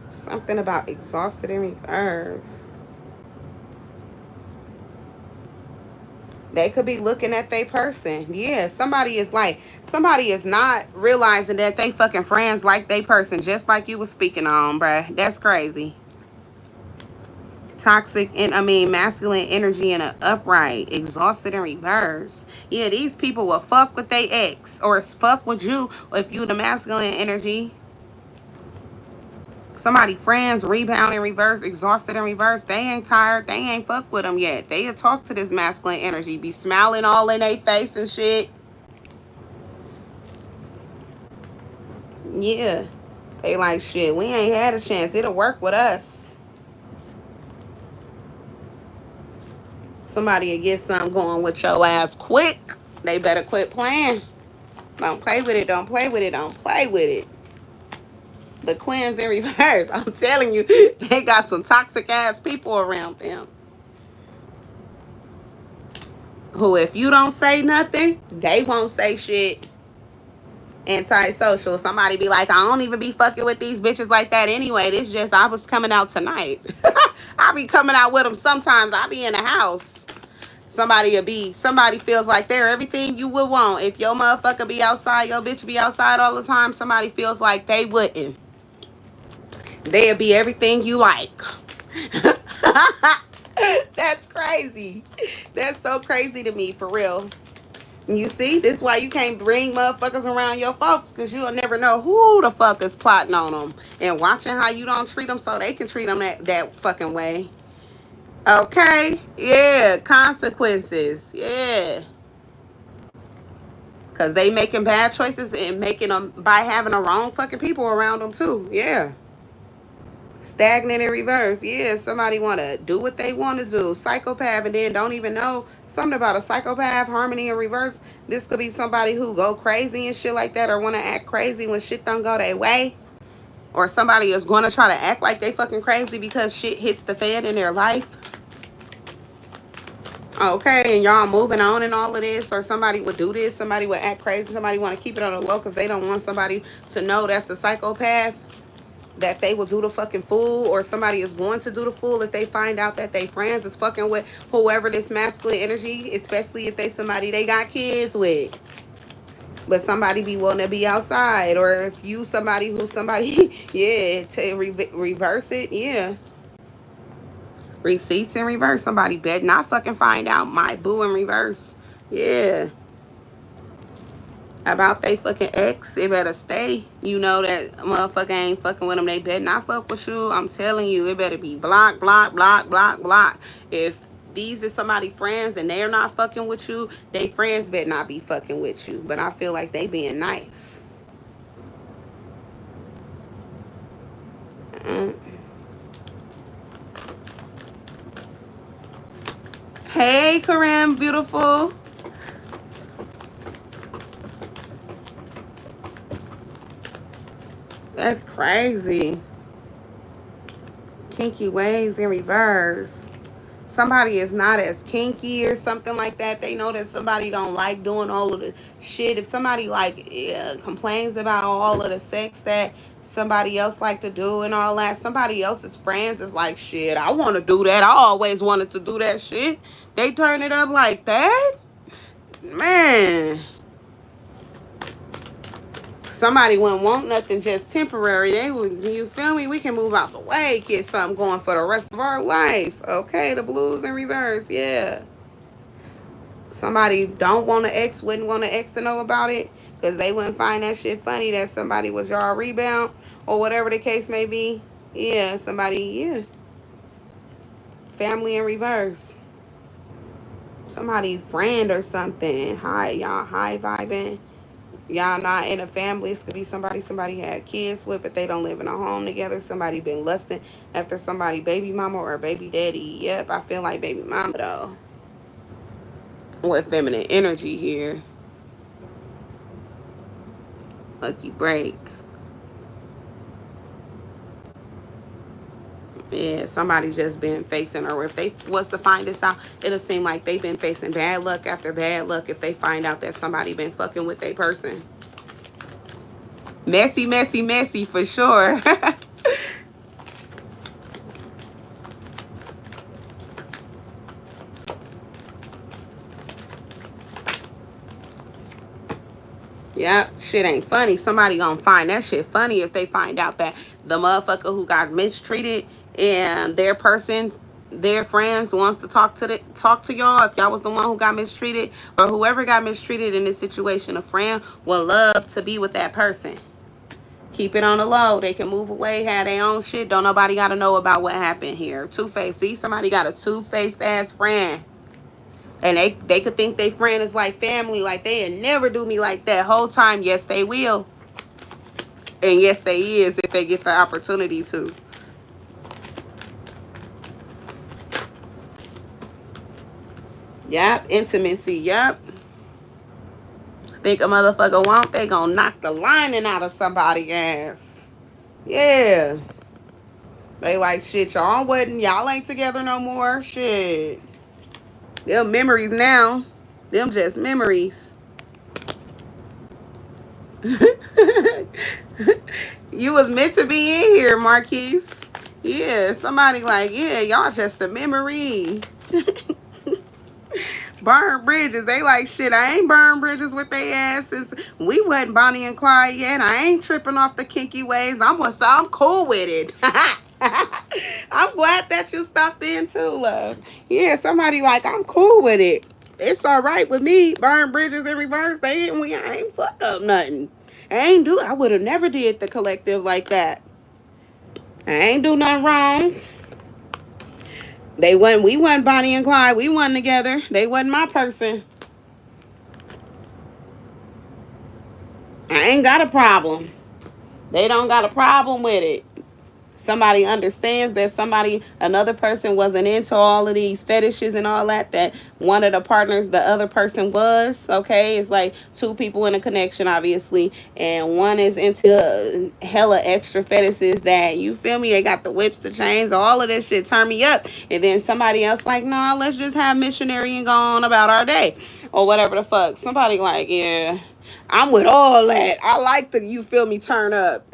something about exhausted in reverse. They could be looking at their person. Yeah, somebody is not realizing that they fucking friends like they person, just like you was speaking on, bruh. That's crazy. Toxic, masculine energy in an upright, exhausted in reverse. Yeah, these people will fuck with their ex or fuck with you if you the masculine energy. Somebody friends rebound in reverse, exhausted in reverse. They ain't tired. They ain't fuck with them yet. They'll talk to this masculine energy, be smiling all in their face and shit. Yeah. They like, shit, we ain't had a chance. It'll work with us. Somebody will get something going with your ass quick. They better quit playing. Don't play with it. Don't play with it. Don't play with it. The cleanse in reverse. I'm telling you, they got some toxic ass people around them. Who, if you don't say nothing, they won't say shit. Antisocial. Somebody be like, I don't even be fucking with these bitches like that anyway. This just, I was coming out tonight. I be coming out with them sometimes. I be in the house. Somebody feels like they're everything you would want. If your motherfucker be outside, your bitch be outside all the time, somebody feels like they wouldn't. They'd be everything you like. That's crazy. That's so crazy to me, for real. You see, this is why you can't bring motherfuckers around your folks, because you'll never know who the fuck is plotting on them and watching how you don't treat them so they can treat them that fucking way. Okay? Yeah, consequences. Yeah. Because they making bad choices and making them by having the wrong fucking people around them too. Yeah. Stagnant in reverse. Yeah, somebody want to do what they want to do. Psychopath, and then don't even know something about a psychopath. Harmony in reverse. This could be somebody who go crazy and shit like that, or want to act crazy when shit don't go their way. Or somebody is going to try to act like they fucking crazy because shit hits the fan in their life. Okay, and y'all moving on and all of this, or somebody would do this, somebody would act crazy, somebody want to keep it on the low because they don't want somebody to know that's the psychopath, that they will do the fucking fool, or somebody is going to do the fool if they find out that they friends is fucking with whoever this masculine energy, especially if they somebody they got kids with. But somebody be willing to be outside, or if you somebody who somebody, yeah, to reverse it, yeah. Receipts in reverse. Somebody better not fucking find out my boo in reverse. Yeah. About they fucking ex. They better stay. You know that motherfucker ain't fucking with them. They better not fuck with you. I'm telling you, it better be block, block, block, block, block. If these are somebody friends and they're not fucking with you, they friends better not be fucking with you. But I feel like they being nice. Hey, Karim, beautiful. That's crazy. Kinky ways in reverse. Somebody is not as kinky or something like that. They know that somebody don't like doing all of the shit. If somebody like complains about all of the sex that somebody else like to do and all that, somebody else's friends is like, shit, I want to do that. I always wanted to do that shit. They turn it up like that? Man. Somebody wouldn't want nothing just temporary. They would, you feel me? We can move out the way, get something going for the rest of our life. Okay, the blues in reverse, yeah. Somebody don't want an ex, wouldn't want an ex to know about it because they wouldn't find that shit funny that somebody was y'all rebound or whatever the case may be. Yeah, somebody, yeah. Family in reverse. Somebody friend or something. Hi, y'all high vibing. Y'all not in a family. This could be somebody had kids with, but they don't live in a home together. Somebody been lusting after somebody baby mama or baby daddy. Yep, I feel like baby mama though. With feminine energy here. Lucky break. Yeah, somebody's just been facing, or if they was to find this out, it'll seem like they've been facing bad luck after bad luck if they find out that somebody been fucking with a person. Messy, messy, messy for sure. Yeah, shit ain't funny. Somebody gonna find that shit funny if they find out that the motherfucker who got mistreated and their person, their friends wants to talk to y'all. If y'all was the one who got mistreated, or whoever got mistreated in this situation, a friend will love to be with that person. Keep it on the low. They can move away, have their own shit. Don't nobody gotta know about what happened here. Two-faced. See, somebody got a two-faced ass friend. And they could think they friend is like family, like they'll never do me like that whole time. Yes, they will. And yes, they is if they get the opportunity to. Yep, intimacy, yep. Think a motherfucker want, they gonna knock the lining out of somebody's ass. Yeah. They like, shit, y'all ain't together no more. Shit. Them memories now. Them just memories. You was meant to be in here, Marquise. Yeah, somebody like, yeah, y'all just a memory. Burn bridges. They like, shit, I ain't burned bridges with their asses. We wasn't Bonnie and Clyde yet. I ain't tripping off the kinky ways. I'm cool with it. I'm glad that you stopped in too, love. Yeah, somebody like, I'm cool with it. It's all right with me. Burn bridges in reverse. I ain't fuck up nothing. I would have never did the collective like that. I ain't do nothing wrong. We wasn't Bonnie and Clyde. We wasn't together. They wasn't my person. I ain't got a problem. They don't got a problem with it. Somebody understands that another person wasn't into all of these fetishes and all that one of the partners, the other person was, okay? It's like two people in a connection, obviously, and one is into hella extra fetishes that, you feel me, they got the whips, the chains, all of this shit turn me up, and then somebody else like, nah, let's just have missionary and go on about our day, or whatever the fuck. Somebody like, yeah, I'm with all that. I like the, you feel me, turn up.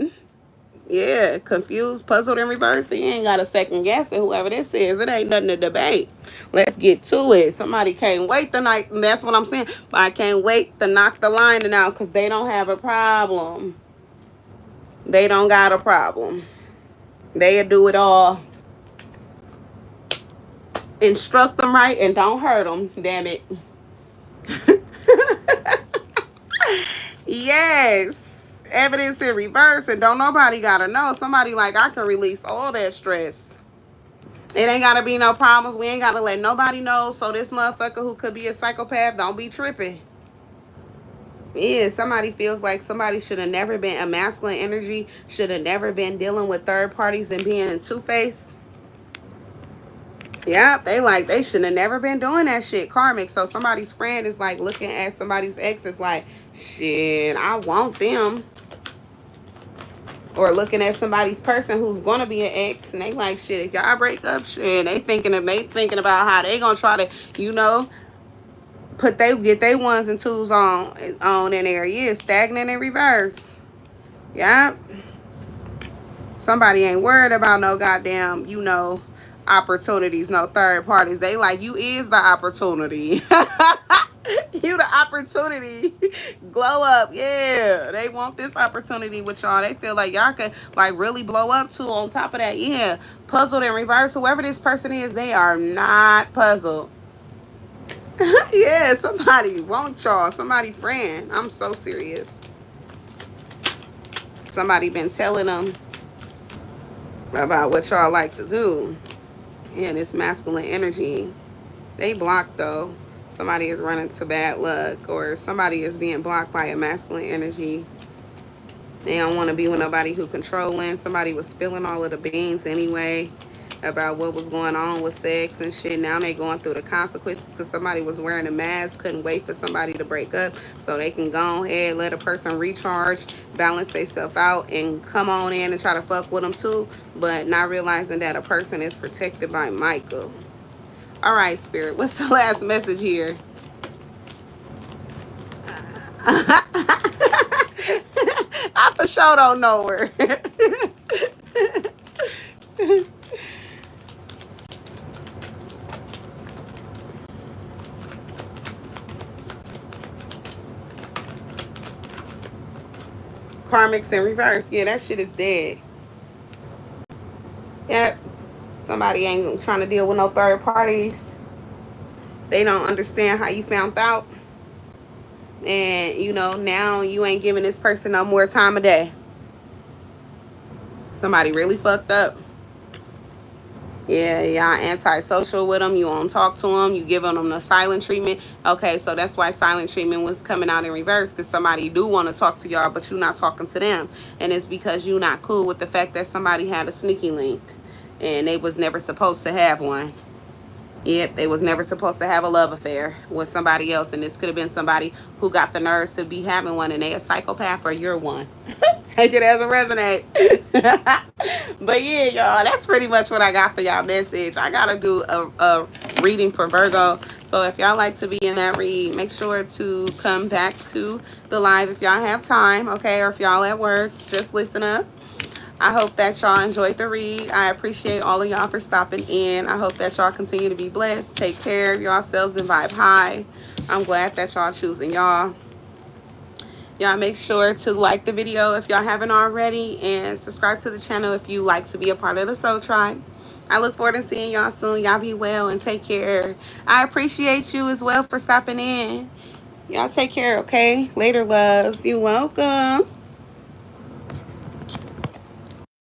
Yeah, confused, puzzled, in reverse. So you ain't got to second guess it. Whoever this is, it ain't nothing to debate. Let's get to it. Somebody can't wait tonight. That's what I'm saying. But I can't wait to knock the lining out because they don't have a problem. They don't got a problem. They'll do it all. Instruct them right and don't hurt them. Damn it. Yes. Evidence in reverse, and don't nobody gotta know. Somebody like, I can release all that stress. It ain't gotta be no problems. We ain't gotta let nobody know. So this motherfucker who could be a psychopath don't be tripping. Yeah, somebody feels like somebody should have never been a masculine energy, should have never been dealing with third parties and being two-faced. Yeah, they should have never been doing that shit, karmic. So somebody's friend is like looking at somebody's ex, is like, shit, I want them. Or looking at somebody's person who's gonna be an ex, and they like, shit, if y'all break up, shit, they thinking about how they gonna try to, get their ones and twos on in there. Yeah, stagnant in reverse. Yeah. Somebody ain't worried about no goddamn, opportunities, no third parties. They like, you is the opportunity. You the opportunity. Glow up. Yeah, they want this opportunity with y'all. They feel like y'all can like really blow up too. On top of that, yeah, puzzled in reverse. Whoever this person is, they are not puzzled. Yeah, somebody want y'all. Somebody friend. I'm so serious. Somebody been telling them about what y'all like to do. Yeah, this masculine energy. They blocked though. Somebody is running to bad luck, or somebody is being blocked by a masculine energy. They don't want to be with nobody who controlling. Somebody was spilling all of the beans anyway about what was going on with sex and shit. Now they going through the consequences because somebody was wearing a mask, couldn't wait for somebody to break up so they can go ahead, let a person recharge, balance themselves out, and come on in and try to fuck with them too, but not realizing that a person is protected by Michael. All right, Spirit, what's the last message here? I for sure don't know her. Karmics in reverse. Yeah, that shit is dead. Yep. Somebody ain't trying to deal with no third parties. They don't understand how you found out. And, now you ain't giving this person no more time of day. Somebody really fucked up. Yeah, y'all antisocial with them. You won't talk to them. You giving them the silent treatment. Okay, so that's why silent treatment was coming out in reverse, because somebody do want to talk to y'all, but you're not talking to them. And it's because you're not cool with the fact that somebody had a sneaky link and they was never supposed to have one. Yep, they was never supposed to have a love affair with somebody else, and this could have been somebody who got the nerves to be having one, and they a psychopath, or you're one. Take it as a resonate. But yeah, y'all, that's pretty much what I got for y'all message. I gotta do a reading for Virgo. So if y'all like to be in that read, make sure to come back to the live if y'all have time, okay? Or if y'all at work, just listen up. I hope that y'all enjoyed the read. I appreciate all of y'all for stopping in. I hope that y'all continue to be blessed. Take care of yourselves and vibe high. I'm glad that y'all choosing y'all. Y'all make sure to like the video if y'all haven't already, and subscribe to the channel if you like to be a part of the Soul Tribe. I look forward to seeing y'all soon. Y'all be well and take care. I appreciate you as well for stopping in. Y'all take care, okay? Later, loves. You're welcome.